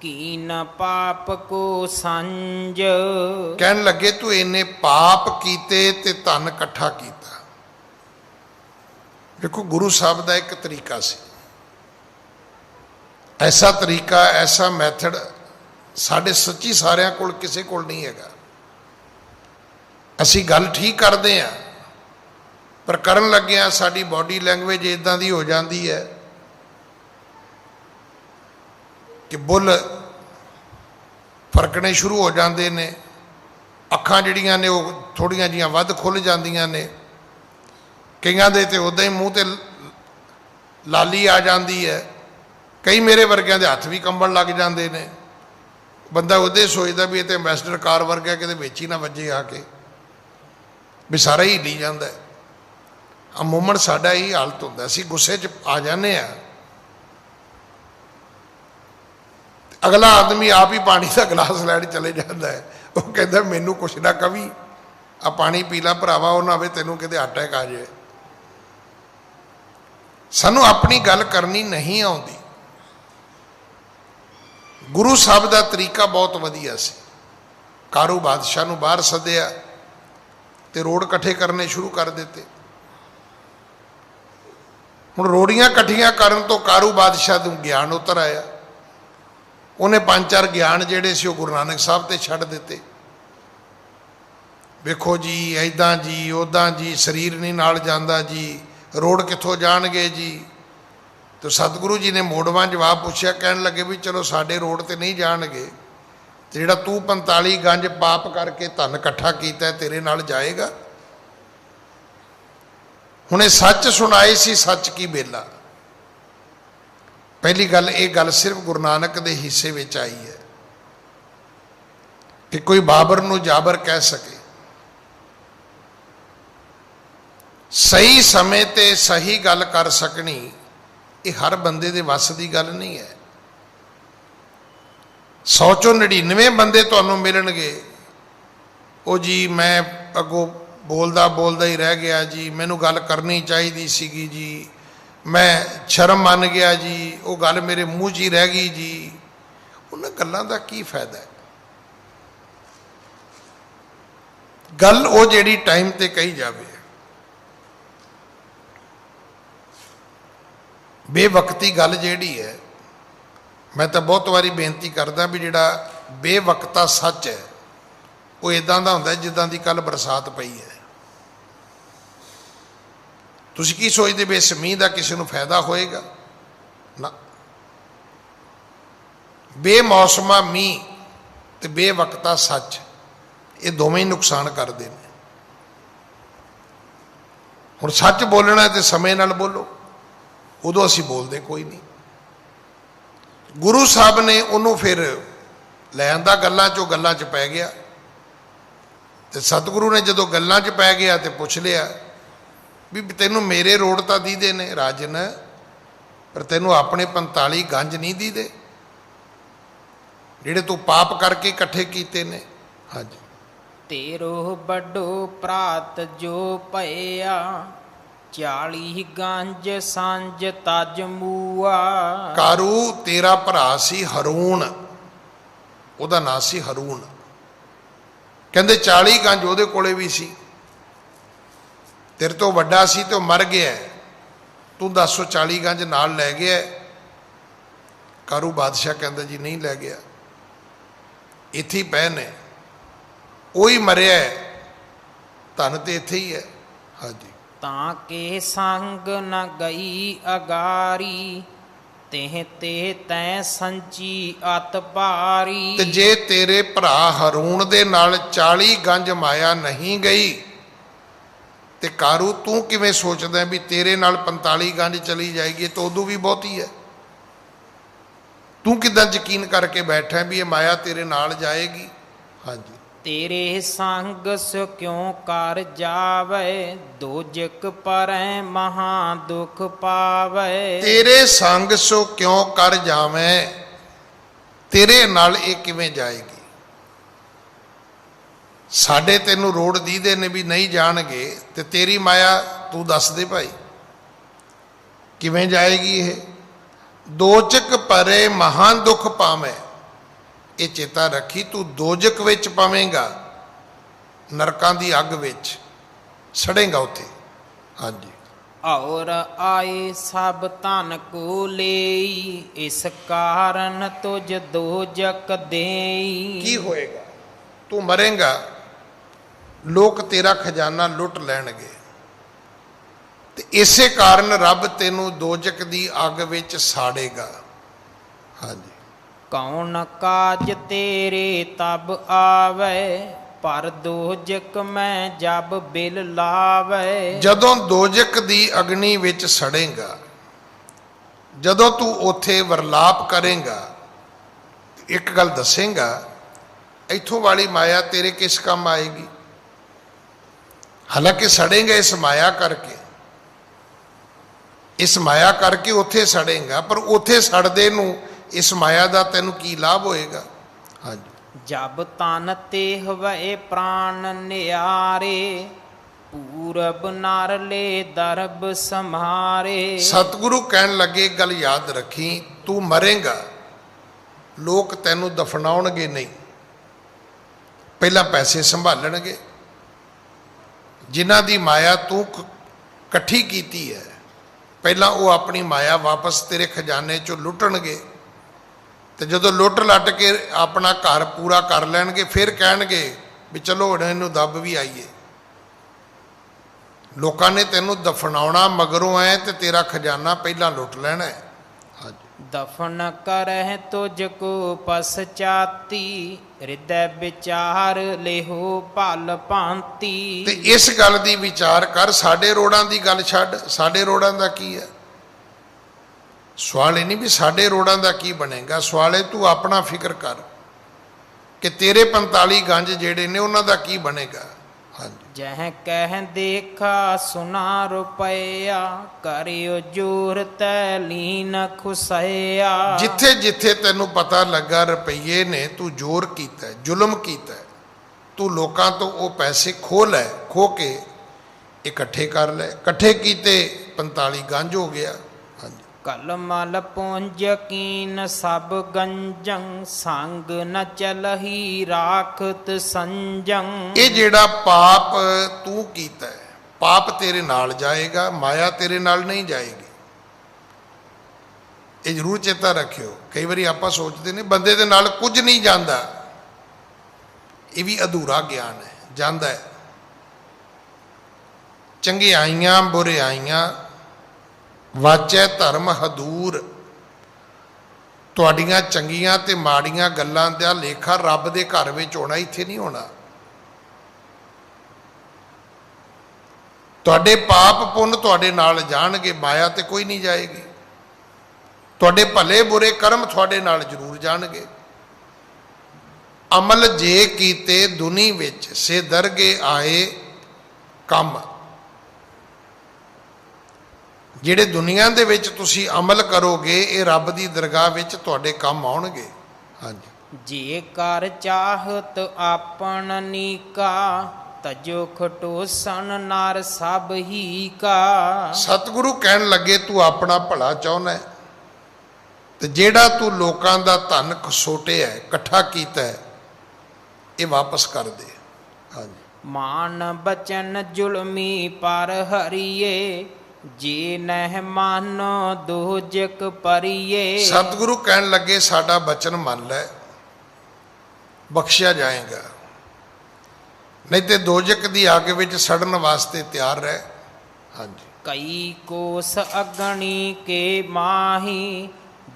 ਕੀਨ ਪਾਪ ਕੋ ਸੰਜ। ਕਹਿਣ ਲੱਗੇ ਤੂੰ ਇੰਨੇ ਪਾਪ ਕੀਤੇ ਤੇ ਧਨ ਇਕੱਠਾ ਕੀਤਾ। ਦੇਖੋ, ਗੁਰੂ ਸਾਹਿਬ ਦਾ ਇੱਕ ਤਰੀਕਾ ਸੀ, ਐਸਾ ਤਰੀਕਾ, ਐਸਾ ਮੈਥਡ ਸਾਡੇ ਸੱਚੀ ਸਾਰਿਆਂ ਕੋਲ ਕਿਸੇ ਕੋਲ ਨਹੀਂ ਹੈਗਾ। ਅਸੀਂ ਗੱਲ ਠੀਕ ਕਰਦੇ ਹਾਂ, ਪਰ ਕਰਨ ਲੱਗਿਆਂ ਸਾਡੀ ਬਾਡੀ ਲੈਂਗੁਏਜ ਇੱਦਾਂ ਦੀ ਹੋ ਜਾਂਦੀ ਹੈ ਕਿ ਬੁੱਲ ਫਰਕਣੇ ਸ਼ੁਰੂ ਹੋ ਜਾਂਦੇ ਨੇ, ਅੱਖਾਂ ਜਿਹੜੀਆਂ ਨੇ ਉਹ ਥੋੜ੍ਹੀਆਂ ਜਿਹੀਆਂ ਵੱਧ ਖੁੱਲ੍ਹ ਜਾਂਦੀਆਂ ਨੇ, ਕਈਆਂ ਦੇ ਤੇ ਉੱਦਾਂ ਹੀ ਮੂੰਹ ਤੇ ਲਾਲੀ ਆ ਜਾਂਦੀ ਹੈ, ਕਈ ਮੇਰੇ ਵਰਗਿਆਂ ਦੇ ਹੱਥ ਵੀ ਕੰਬਣ ਲੱਗ ਜਾਂਦੇ ਨੇ। ਬੰਦਾ ਉਹਦੇ ਸੋਚਦਾ ਵੀ ਇਹ ਤਾਂ ਐਂਬੈਸਡਰ ਕਾਰ ਵਰਗਾ, ਕਿਤੇ ਵਿੱਚ ਹੀ ਨਾ ਵੱਜੇ ਆ ਕੇ, ਵੀ ਸਾਰਾ ਹੀ ਹਿੱਲੀ ਜਾਂਦਾ ਹੈ। ਅਮੂਮਨ ਸਾਡਾ ਇਹੀ ਹਾਲਤ ਹੁੰਦਾ, ਅਸੀਂ ਗੁੱਸੇ 'ਚ ਆ ਜਾਂਦੇ ਹਾਂ, ਅਗਲਾ ਆਦਮੀ ਆਪ ਹੀ ਪਾਣੀ ਦਾ ਗਲਾਸ ਲੈਣ ਚਲੇ ਜਾਂਦਾ ਹੈ। ਉਹ ਕਹਿੰਦਾ ਮੈਨੂੰ ਕੁਛ ਨਾ ਕਵੀ, ਆ ਪਾਣੀ ਪੀ ਲਾ ਭਰਾਵਾ, ਉਹ ਨਾ ਹੋਵੇ ਤੈਨੂੰ ਕਿਤੇ ਅਟੈਕ ਆ ਜਾਏ। ਸਾਨੂੰ ਆਪਣੀ ਗੱਲ ਕਰਨੀ ਨਹੀਂ ਆਉਂਦੀ। ਗੁਰੂ ਸਾਹਿਬ ਦਾ ਤਰੀਕਾ ਬਹੁਤ ਵਧੀਆ ਸੀ। ਕਾਰੂ ਬਾਦਸ਼ਾਹ ਨੂੰ ਬਾਹਰ ਸੱਦਿਆ ਤੇ ਰੋਡ ਇਕੱਠੇ ਕਰਨੇ ਸ਼ੁਰੂ ਕਰ ਦਿੱਤੇ। ਹੁਣ ਰੋੜੀਆਂ ਇਕੱਠੀਆਂ ਕਰਨ ਤੋਂ ਕਾਰੂ ਬਾਦਸ਼ਾਹ ਨੂੰ ਗਿਆਨ ਉਤਰ ਆਇਆ। ਉਹਨੇ 5-4 ਗਿਆਨ ਜਿਹੜੇ ਸੀ ਉਹ ਗੁਰੂ ਨਾਨਕ ਸਾਹਿਬ ਤੇ ਛੱਡ ਦਿੱਤੇ। ਵੇਖੋ ਜੀ, ਐਦਾਂ ਜੀ, ਉੱਦਾਂ ਜੀ, ਸਰੀਰ ਨਹੀਂ ਨਾਲ ਜਾਂਦਾ ਜੀ, ਰੋਡ ਕਿੱਥੋਂ ਜਾਣਗੇ ਜੀ। ਤੇ ਸਤਿਗੁਰੂ ਜੀ ਨੇ ਮੋੜਵਾਂ ਜਵਾਬ ਪੁੱਛਿਆ, ਕਹਿਣ ਲੱਗੇ ਵੀ ਚਲੋ ਸਾਡੇ ਰੋਡ ਤੇ ਨਹੀਂ ਜਾਣਗੇ ਤੇ ਜਿਹੜਾ ਤੂੰ 45 ਗੰਜ ਪਾਪ ਕਰਕੇ ਧਨ ਇਕੱਠਾ ਕੀਤਾ ਤੇਰੇ ਨਾਲ ਜਾਏਗਾ। ਹੁਣ ਇਹ ਸੱਚ ਸੁਣਾਏ ਸੀ, ਸੱਚ ਕੀ ਬੇਲਾ। ਪਹਿਲੀ ਗੱਲ, ਇਹ ਗੱਲ ਸਿਰਫ ਗੁਰੂ ਨਾਨਕ ਦੇ ਹਿੱਸੇ ਵਿੱਚ ਆਈ ਹੈ ਕਿ ਕੋਈ ਬਾਬਰ ਨੂੰ ਜਾਬਰ ਕਹਿ ਸਕੇ। ਸਹੀ ਸਮੇਂ ਤੇ ਸਹੀ ਗੱਲ ਕਰ ਸਕਣੀ ਇਹ ਹਰ ਬੰਦੇ ਦੇ ਵੱਸ ਦੀ ਗੱਲ ਨਹੀਂ ਹੈ। 100 ਚੋਂ 99 ਬੰਦੇ ਤੁਹਾਨੂੰ ਮਿਲਣਗੇ, ਉਹ ਜੀ ਮੈਂ ਅੱਗੋਂ ਬੋਲਦਾ ਬੋਲਦਾ ਹੀ ਰਹਿ ਗਿਆ ਜੀ, ਮੈਨੂੰ ਗੱਲ ਕਰਨੀ ਚਾਹੀਦੀ ਸੀਗੀ ਜੀ, ਮੈਂ ਸ਼ਰਮ ਮੰਨ ਗਿਆ ਜੀ, ਉਹ ਗੱਲ ਮੇਰੇ ਮੂੰਹ 'ਚ ਹੀ ਰਹਿ ਗਈ ਜੀ। ਉਹਨਾਂ ਗੱਲਾਂ ਦਾ ਕੀ ਫਾਇਦਾ ਹੈ? ਗੱਲ ਉਹ ਜਿਹੜੀ ਟਾਈਮ ਤੇ ਕਹੀ ਜਾਵੇ। ਬੇਵਕਤੀ ਗੱਲ ਜਿਹੜੀ ਹੈ, ਮੈਂ ਤਾਂ ਬਹੁਤ ਵਾਰੀ ਬੇਨਤੀ ਕਰਦਾ ਵੀ ਜਿਹੜਾ ਬੇਵਕਤਾ ਸੱਚ ਹੈ ਉਹ ਇਦਾਂ ਦਾ ਹੁੰਦਾ ਜਿੱਦਾਂ ਦੀ ਕੱਲ ਬਰਸਾਤ ਪਈ ਹੈ। ਤੁਸੀਂ ਕੀ ਸੋਚਦੇ ਵੀ ਇਸ ਮੀਂਹ ਦਾ ਕਿਸੇ ਨੂੰ ਫਾਇਦਾ ਹੋਏਗਾ? ਨਾ। ਬੇਮੌਸਮਾ ਮੀਂਹ ਤੇ ਬੇਵਕਤਾ ਸੱਚ, ਇਹ ਦੋਵੇਂ ਹੀ ਨੁਕਸਾਨ ਕਰਦੇ ਨੇ। ਹੁਣ ਸੱਚ ਬੋਲਣਾ ਤੇ ਸਮੇਂ ਨਾਲ ਬੋਲੋ, ਉਦੋਂ ਅਸੀਂ ਬੋਲਦੇ ਕੋਈ ਨਹੀਂ। ਗੁਰੂ ਸਾਹਿਬ ਨੇ ਉਹਨੂੰ ਫਿਰ ਲੈ ਆਂਦਾ ਗੱਲਾਂ 'ਚੋਂ, ਗੱਲਾਂ 'ਚ ਪੈ ਗਿਆ। ਤੇ ਸਤਿਗੁਰੂ ਨੇ ਜਦੋਂ ਗੱਲਾਂ 'ਚ ਪੈ ਗਿਆ ਤੇ ਪੁੱਛ ਲਿਆ ਵੀ ਤੈਨੂੰ ਮੇਰੇ ਰੋਡ ਤਾਂ ਦੀਦੇ ਨੇ ਰਾਜਨ, ਪਰ ਤੈਨੂੰ ਆਪਣੇ 45 ਗੰਜ ਨਹੀਂ ਦੀਦੇ ਜਿਹੜੇ ਤੂੰ ਪਾਪ ਕਰਕੇ ਇਕੱਠੇ ਕੀਤੇ ਨੇ। ਹਾਂਜੀ। ਤੇਰੋ ਵੱਡੋ ਭਰਾਤ ਜੋ ਭਇਆ, 40 ਗੰਜ ਸੰਜ ਤਜ ਮੂਆ। ਕਾਰੂ ਤੇਰਾ ਭਰਾ ਸੀ ਹਰੂਣ, ਉਹਦਾ ਨਾਂ ਸੀ ਹਰੂਣ। ਕਹਿੰਦੇ 40 ਗੰਜ ਉਹਦੇ ਕੋਲੇ ਵੀ ਸੀ, ਤੇਰੇ ਤੋਂ ਵੱਡਾ ਸੀ ਤੇ ਉਹ ਮਰ ਗਿਆ, ਤੂੰ ਦੱਸੋ 40 ਗੰਜ ਨਾਲ ਲੈ ਗਿਆ? ਕਾਰੂ ਬਾਦਸ਼ਾਹ ਕਹਿੰਦਾ ਜੀ ਨਹੀਂ ਲੈ ਗਿਆ, ਇੱਥੇ ਹੀ ਪਏ ਨੇ, ਉਹੀ ਮਰਿਆ, ਧਨ ਤੇ ਇੱਥੇ ਹੀ ਹੈ। ਹਾਂਜੀ। ਤਾਂ ਕੇ ਸੰਗ ਨ ਗਈ ਅਗਾਰੀ, ਤੇ ਤੈ ਸੰਚੀ ਅਤ ਭਾਰੀ। ਤੇ ਜੇ ਤੇਰੇ ਭਰਾ ਹਰੂਣ ਦੇ ਨਾਲ 40 ਗੰਜ ਮਾਇਆ ਨਹੀਂ ਗਈ ਤੇ ਕਾਰੂ ਤੂੰ ਕਿਵੇਂ ਸੋਚਦਾ ਵੀ ਤੇਰੇ ਨਾਲ 45 ਗੰਜ ਚਲੀ ਜਾਏਗੀ? ਤਾਂ ਉਦੋਂ ਵੀ ਬਹੁਤੀ ਹੈ। ਤੂੰ ਕਿੱਦਾਂ ਯਕੀਨ ਕਰਕੇ ਬੈਠਾ ਵੀ ਇਹ ਮਾਇਆ ਤੇਰੇ ਨਾਲ ਜਾਏਗੀ? ਹਾਂਜੀ। ਤੇਰੇ ਸੰਗ ਸੋ ਕਿਉ ਕਰ ਜਾਵੇ, ਦੋਜਕ ਪਰੈ ਮਹਾ ਦੁਖ ਪਾਵੇ। ਤੇਰੇ ਸੰਗ ਸੋ ਕਿਉਂ ਕਰ ਜਾਵੇਂ, ਤੇਰੇ ਨਾਲ ਇਹ ਕਿਵੇਂ ਜਾਏਗੀ? ਸਾਡੇ ਤੈਨੂੰ ਰੋਡ ਦੀਦੇ ਨੇ ਵੀ ਨਹੀਂ ਜਾਣਗੇ, ਤੇ ਤੇਰੀ ਮਾਇਆ ਤੂੰ ਦੱਸ ਦੇ ਭਾਈ ਕਿਵੇਂ ਜਾਏਗੀ ਇਹ? ਦੋਜਕ ਪਰੇ ਮਹਾ ਦੁਖ ਪਾਵੇਂ। ਇਹ ਚੇਤਾ ਰੱਖੀ, ਤੂੰ ਦੋਜਕ ਵਿੱਚ ਪਵੇਂਗਾ, ਨਰਕਾਂ ਦੀ ਅੱਗ ਵਿੱਚ ਸੜੇਗਾ ਉੱਥੇ। ਹਾਂਜੀ। ਔਰ ਆਏ ਸਭ ਧਨ ਕੋ ਲਈ, ਇਸ ਕਾਰਨ ਤੁਝ ਦੋਜਕ ਦੇਈ। ਕੀ ਹੋਏਗਾ? ਤੂੰ ਮਰੇਂਗਾ, ਲੋਕ ਤੇਰਾ ਖਜ਼ਾਨਾ ਲੁੱਟ ਲੈਣਗੇ, ਤੇ ਇਸੇ ਕਾਰਨ ਰੱਬ ਤੈਨੂੰ ਦੋਜਕ ਦੀ ਅੱਗ ਵਿੱਚ ਸਾੜੇਗਾ। ਹਾਂਜੀ। ਕੌਣ ਕਾਜ ਤੇਰੇ ਤਬ ਆਵੇ, ਪਰ ਦੋਜਕ ਮੈਂ ਜਬ ਬਿਲ ਲਾਵੇ। ਜਦੋਂ ਦੋਜਕ ਦੀ ਅਗਨੀ ਵਿੱਚ ਸੜੇਗਾ, ਜਦੋਂ ਤੂੰ ਉੱਥੇ ਵਰਲਾਪ ਕਰੇਗਾ, ਇੱਕ ਗੱਲ ਦੱਸੇਗਾ, ਇੱਥੋਂ ਵਾਲੀ ਮਾਇਆ ਤੇਰੇ ਕਿਸ ਕੰਮ ਆਏਗੀ? ਹਾਲਾਂਕਿ ਸੜੇਗਾ ਇਸ ਮਾਇਆ ਕਰਕੇ, ਇਸ ਮਾਇਆ ਕਰਕੇ ਉੱਥੇ ਸੜੇਗਾ, ਪਰ ਉੱਥੇ ਸੜਦੇ ਨੂੰ ਇਸ ਮਾਇਆ ਦਾ ਤੈਨੂੰ ਕੀ ਲਾਭ ਹੋਏਗਾ? ਹਾਂਜੀ। ਜਬ ਤਨ ਤੇ ਹਵੇ ਪ੍ਰਾਨ ਨਿਆਰੇ, ਪੂਰਬ ਨਰ ਲੈ ਦਰਬ ਸੰਹਾਰੇ। ਸਤਿਗੁਰੂ ਕਹਿਣ ਲੱਗੇ ਗੱਲ ਯਾਦ ਰੱਖੀ, ਤੂੰ ਮਰੇਂਗਾ, ਲੋਕ ਤੈਨੂੰ ਦਫਨਾਉਣਗੇ ਨਹੀਂ, ਪਹਿਲਾਂ ਪੈਸੇ ਸੰਭਾਲਣਗੇ, ਜਿਨ੍ਹਾਂ ਦੀ ਮਾਇਆ ਤੂੰ ਇਕੱਠੀ ਕੀਤੀ ਹੈ, ਪਹਿਲਾਂ ਉਹ ਆਪਣੀ ਮਾਇਆ ਵਾਪਸ ਤੇਰੇ ਖਜ਼ਾਨੇ 'ਚੋਂ ਲੁੱਟਣਗੇ, ਤੇ ਜਦੋਂ ਲੁੱਟ ਲੱਟ ਕੇ ਆਪਣਾ ਘਰ ਪੂਰਾ ਕਰ ਲੈਣਗੇ, ਫਿਰ ਕਹਿਣਗੇ ਵੀ ਚਲੋ ਹੁਣ ਇਹਨੂੰ ਦੱਬ ਵੀ ਆਈਏ। ਲੋਕਾਂ ਨੇ ਤੈਨੂੰ ਦਫਨਾਉਣਾ ਮਗਰੋਂ ਹੈ, ਤੇ ਤੇਰਾ ਖਜ਼ਾਨਾ ਪਹਿਲਾਂ ਲੁੱਟ ਲੈਣਾ ਹੈ। ਹਾਂਜੀ। ਦਫਨ ਕਰਹਿ ਤੁਝ ਕੋ ਪਸਚਾਤੀ ਹਿਰਦੈ ਵਿਚਾਰ ਲਿਹੋ ਭਲ ਭਾਂਤੀ। ਤੇ ਇਸ ਗੱਲ ਦੀ ਵਿਚਾਰ ਕਰ, ਸਾਡੇ ਰੋੜਾਂ ਦੀ ਗੱਲ ਛੱਡ, ਸਾਡੇ ਰੋੜਾਂ ਦਾ ਕੀ ਹੈ? ਸਵਾਲ ਇਹ ਨਹੀਂ ਵੀ ਸਾਡੇ ਰੋੜਾਂ ਦਾ ਕੀ ਬਣੇਗਾ, ਸਵਾਲ ਇਹ ਤੂੰ ਆਪਣਾ ਫਿਕਰ ਕਰ ਕਿ ਤੇਰੇ 45 ਗੰਜ ਜਿਹੜੇ ਨੇ ਉਹਨਾਂ ਦਾ ਕੀ ਬਣੇਗਾ। ਹਾਂਜੀ, ਜਹ ਕਹਿ ਦੇਖਾ ਸੁਨਾ ਰੁਪਇਆ ਕਰਿਓ ਜੋਰ ਤੈ ਲੀਨ ਖੁਸਇਆ। ਜਿੱਥੇ ਜਿੱਥੇ ਤੈਨੂੰ ਪਤਾ ਲੱਗਾ ਰੁਪਈਏ ਨੇ ਤੂੰ ਜ਼ੋਰ ਕੀਤਾ, ਜ਼ੁਲਮ ਕੀਤਾ, ਤੂੰ ਲੋਕਾਂ ਤੋਂ ਉਹ ਪੈਸੇ ਖੋਹ ਲੈ, ਖੋਹ ਕੇ ਇਕੱਠੇ ਕਰ ਲੈ, ਇਕੱਠੇ ਕੀਤੇ 45 ਗੰਜ ਹੋ ਗਿਆ। ਹਾਂਜੀ, ਕਲਮਲ ਪੁੰਜ ਕੀਨ ਸਭ ਗੰਜੰ ਸੰਗ ਨ ਚਲਹੀ ਰਾਖਤ ਸੰਜੰ। ਇਹ ਜਿਹੜਾ ਪਾਪ ਤੂੰ ਕੀਤਾ ਹੈ, ਪਾਪ ਤੇਰੇ ਨਾਲ ਜਾਏਗਾ, ਮਾਇਆ ਤੇਰੇ ਨਾਲ ਨਹੀਂ ਜਾਏਗੀ। ਇਹ ਜ਼ਰੂਰ ਚੇਤਾ ਰੱਖਿਓ। ਕਈ ਵਾਰੀ ਆਪਾਂ ਸੋਚਦੇ ਨੇ ਬੰਦੇ ਦੇ ਨਾਲ ਕੁਝ ਨਹੀਂ ਜਾਂਦਾ, ਇਹ ਵੀ ਅਧੂਰਾ ਗਿਆਨ ਹੈ, ਜਾਂਦਾ ਹੈ। ਚੰਗਿਆਈਆਂ ਬੁਰਿਆਈਆਂ ਵਾਚੈ ਧਰਮ ਹਦੂਰ। ਤੁਹਾਡੀਆਂ ਚੰਗੀਆਂ ਤੇ ਮਾੜੀਆਂ ਗੱਲਾਂ ਦਾ ਲੇਖਾ ਰੱਬ ਦੇ ਘਰ ਵਿੱਚ ਹੋਣਾ, ਇੱਥੇ ਨਹੀਂ ਹੋਣਾ। ਤੁਹਾਡੇ ਪਾਪ ਪੁੰਨ ਤੁਹਾਡੇ ਨਾਲ ਜਾਣਗੇ, ਮਾਇਆ ਤੇ ਕੋਈ ਨਹੀਂ ਜਾਏਗੀ। ਤੁਹਾਡੇ ਭਲੇ ਬੁਰੇ ਕਰਮ ਤੁਹਾਡੇ ਨਾਲ ਜ਼ਰੂਰ ਜਾਣਗੇ। ਅਮਲ ਜੇ ਕੀਤੇ ਦੁਨੀ ਵਿੱਚ ਸੇ ਦਰਗੇ ਆਏ ਕੰਮ। ਜਿਹੜੇ ਦੁਨੀਆ ਦੇ ਵਿੱਚ ਤੁਸੀਂ ਅਮਲ ਕਰੋਗੇ ਇਹ ਰੱਬ ਦੀ ਦਰਗਾਹ ਵਿੱਚ ਤੁਹਾਡੇ ਕੰਮ ਆਉਣਗੇ। ਹਾਂਜੀ, ਜੇ ਕਰ ਚਾਹਤ ਆਪਨ ਨੀਕਾ ਤਜੋ ਖਟੋਸਨ ਨਰ ਸਭ ਹੀ ਕਾ। ਸਤਿਗੁਰੂ ਕਹਿਣ ਲੱਗੇ ਤੂੰ ਆਪਣਾ ਭਲਾ ਚਾਹੁੰਦਾ ਤੇ ਜਿਹੜਾ ਤੂੰ ਲੋਕਾਂ ਦਾ ਧਨ ਖਸੋਟਿਆ, ਇਕੱਠਾ ਕੀਤਾ, ਇਹ ਵਾਪਸ ਕਰ ਦੇ। ਹਾਂਜੀ, ਮਾਨ ਬਚਨ ਜ਼ੁਲਮੀ ਪਰ ਹਰੀਏ ਜੇ ਨਹਿ ਮਾਨੋ ਦੋਜਕ ਪਰੀਏ। ਸਤਿਗੁਰੂ ਕਹਿਣ ਲੱਗੇ ਸਾਡਾ ਬਚਨ ਮੰਨ ਲੈ, ਬਖਸ਼ਿਆ ਜਾਏਗਾ, ਨਹੀਂ ਤੇ ਦੋਜਕ ਦੀ ਅੱਗ ਵਿੱਚ ਸੜਨ ਵਾਸਤੇ ਤਿਆਰ ਰਹਿ। ਹਾਂਜੀ, ਕਈ ਕੋਸ ਅਗਣੀ ਕੇ ਮਾਹੀ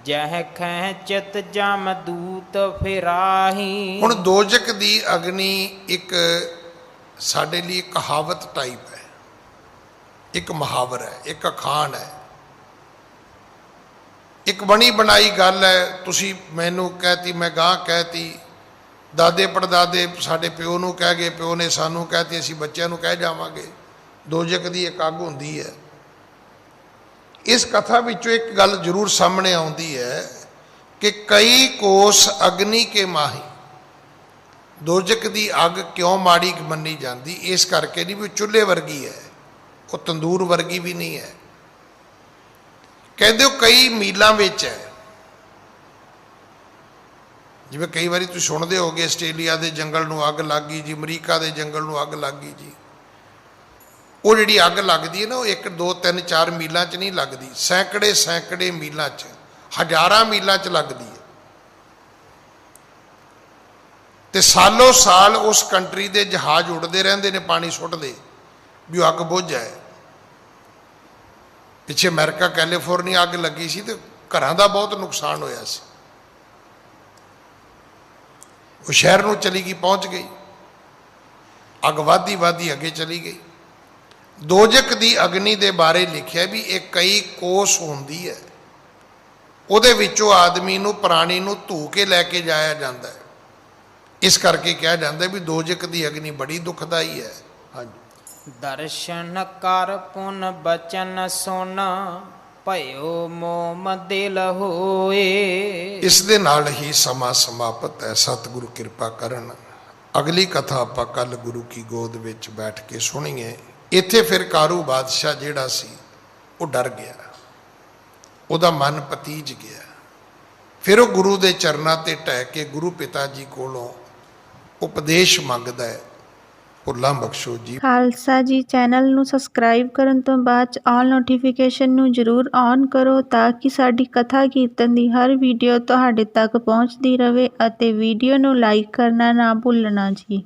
ਜਹ ਖੈਚਤ ਜਮ ਦੂਤ ਫਿਰਾਹੀ। ਹੁਣ ਦੋਜਕ ਦੀ ਅਗਨੀ ਇੱਕ ਸਾਡੇ ਲਈ ਕਹਾਵਤ ਟਾਈਪ ਹੈ, ਇੱਕ ਮੁਹਾਵਰ ਹੈ, ਇੱਕ ਅਖਾਣ ਹੈ, ਇੱਕ ਬਣੀ ਬਣਾਈ ਗੱਲ ਹੈ। ਤੁਸੀਂ ਮੈਨੂੰ ਕਹਿਤੀ, ਮੈਂ ਗਾਂ ਕਹਿਤੀ, ਦਾਦੇ ਪੜਦਾਦੇ ਸਾਡੇ ਪਿਓ ਨੂੰ ਕਹਿ ਗਏ, ਪਿਓ ਨੇ ਸਾਨੂੰ ਕਹਿਤੀ, ਅਸੀਂ ਬੱਚਿਆਂ ਨੂੰ ਕਹਿ ਜਾਵਾਂਗੇ। ਦੋਜਕ ਦੀ ਇੱਕ ਅੱਗ ਹੁੰਦੀ ਹੈ। ਇਸ ਕਥਾ ਵਿੱਚੋਂ ਇੱਕ ਗੱਲ ਜ਼ਰੂਰ ਸਾਹਮਣੇ ਆਉਂਦੀ ਹੈ ਕਿ ਕਈ ਕੋਸ ਅਗਨੀ ਕੇ ਮਾਹੀ। ਦੋਜਕ ਦੀ ਅੱਗ ਕਿਉਂ ਮਾੜੀ ਮੰਨੀ ਜਾਂਦੀ? ਇਸ ਕਰਕੇ ਨਹੀਂ ਵੀ ਚੁੱਲ੍ਹੇ ਵਰਗੀ ਹੈ, ਉਹ ਤੰਦੂਰ ਵਰਗੀ ਵੀ ਨਹੀਂ ਹੈ। ਕਹਿੰਦੇ ਉਹ ਕਈ ਮੀਲਾਂ ਵਿੱਚ ਹੈ। ਜਿਵੇਂ ਕਈ ਵਾਰੀ ਤੁਸੀਂ ਸੁਣਦੇ ਹੋਗੇ ਆਸਟ੍ਰੇਲੀਆ ਦੇ ਜੰਗਲ ਨੂੰ ਅੱਗ ਲੱਗ ਗਈ ਜੀ, ਅਮਰੀਕਾ ਦੇ ਜੰਗਲ ਨੂੰ ਅੱਗ ਲੱਗ ਗਈ ਜੀ। ਉਹ ਜਿਹੜੀ ਅੱਗ ਲੱਗਦੀ ਹੈ ਨਾ, ਉਹ 1 2 3 4 ਮੀਲਾਂ 'ਚ ਨਹੀਂ ਲੱਗਦੀ, ਸੈਂਕੜੇ ਮੀਲਾਂ 'ਚ, ਹਜ਼ਾਰਾਂ ਮੀਲਾਂ 'ਚ ਲੱਗਦੀ ਹੈ। ਤੇ ਸਾਲੋ ਸਾਲ ਉਸ ਕੰਟਰੀ ਦੇ ਜਹਾਜ਼ ਉੱਡਦੇ ਰਹਿੰਦੇ ਨੇ, ਪਾਣੀ ਸੁੱਟਦੇ ਵੀ ਉਹ ਅੱਗ ਬੁੱਝ ਜਾਏ। ਪਿੱਛੇ ਅਮਰੀਕਾ ਕੈਲੀਫੋਰਨੀਆ ਅੱਗ ਲੱਗੀ ਸੀ ਤੇ ਘਰਾਂ ਦਾ ਬਹੁਤ ਨੁਕਸਾਨ ਹੋਇਆ ਸੀ। ਉਹ ਸ਼ਹਿਰ ਨੂੰ ਚਲੀ ਗਈ, ਪਹੁੰਚ ਗਈ, ਅੱਗ ਵੱਧਦੀ ਅੱਗੇ ਚਲੀ ਗਈ। ਦੋਜਕ ਦੀ ਅਗਨੀ ਦੇ ਬਾਰੇ ਲਿਖਿਆ ਵੀ ਇਹ ਕਈ ਕੋਸ ਹੁੰਦੀ ਹੈ, ਉਹਦੇ ਵਿੱਚੋਂ ਆਦਮੀ ਨੂੰ, ਪ੍ਰਾਣੀ ਨੂੰ ਧੂ ਕੇ ਲੈ ਕੇ ਜਾਇਆ ਜਾਂਦਾ ਹੈ। ਇਸ ਕਰਕੇ ਕਿਹਾ ਜਾਂਦਾ ਵੀ ਦੋਜਕ ਦੀ ਅਗਨੀ ਬੜੀ ਦੁਖਦਾਈ ਹੈ। ਹਾਂਜੀ, ਦਰਸ਼ਨ ਕਰ ਪੁਨ ਬਚਨ ਸੁਨ ਭਇਓ ਮੋਮ ਦਿਲ ਹੋਏ। ਇਸ ਦੇ ਨਾਲ ਹੀ ਸਮਾਂ ਸਮਾਪਤ ਹੈ। ਸਤਿਗੁਰੂ ਕਿਰਪਾ ਕਰਨ ਅਗਲੀ ਕਥਾ ਆਪਾਂ ਕੱਲ ਗੁਰੂ ਕੀ ਗੋਦ ਵਿੱਚ ਬੈਠ ਕੇ ਸੁਣੀਏ। ਇੱਥੇ ਫਿਰ ਕਾਰੂ ਬਾਦਸ਼ਾਹ ਜਿਹੜਾ ਸੀ ਉਹ ਡਰ ਗਿਆ, ਉਹਦਾ ਮਨ ਪਤੀਜ ਗਿਆ। ਫਿਰ ਉਹ ਗੁਰੂ ਦੇ ਚਰਨਾਂ ਤੇ ਢਹਿ ਕੇ ਗੁਰੂ ਪਿਤਾ ਜੀ ਕੋਲੋਂ ਉਪਦੇਸ਼ ਮੰਗਦਾ ਹੈ, ਭੁੱਲਾਂ ਬਖਸ਼ੋ ਜੀ। ਖਾਲਸਾ ਜੀ ਚੈਨਲ ਨੂੰ ਸਬਸਕ੍ਰਾਈਬ ਕਰਨ ਤੋਂ ਬਾਅਦ 'ਚ ਆਲ ਨੋਟੀਫਿਕੇਸ਼ਨ ਨੂੰ ਜ਼ਰੂਰ ਔਨ ਕਰੋ ਤਾਂ ਕਿ ਸਾਡੀ ਕਥਾ ਕੀਰਤਨ ਦੀ ਹਰ ਵੀਡੀਓ ਤੁਹਾਡੇ ਤੱਕ ਪਹੁੰਚਦੀ ਰਹੇ ਅਤੇ ਵੀਡੀਓ ਨੂੰ ਲਾਈਕ ਕਰਨਾ ਨਾ ਭੁੱਲਣਾ ਜੀ।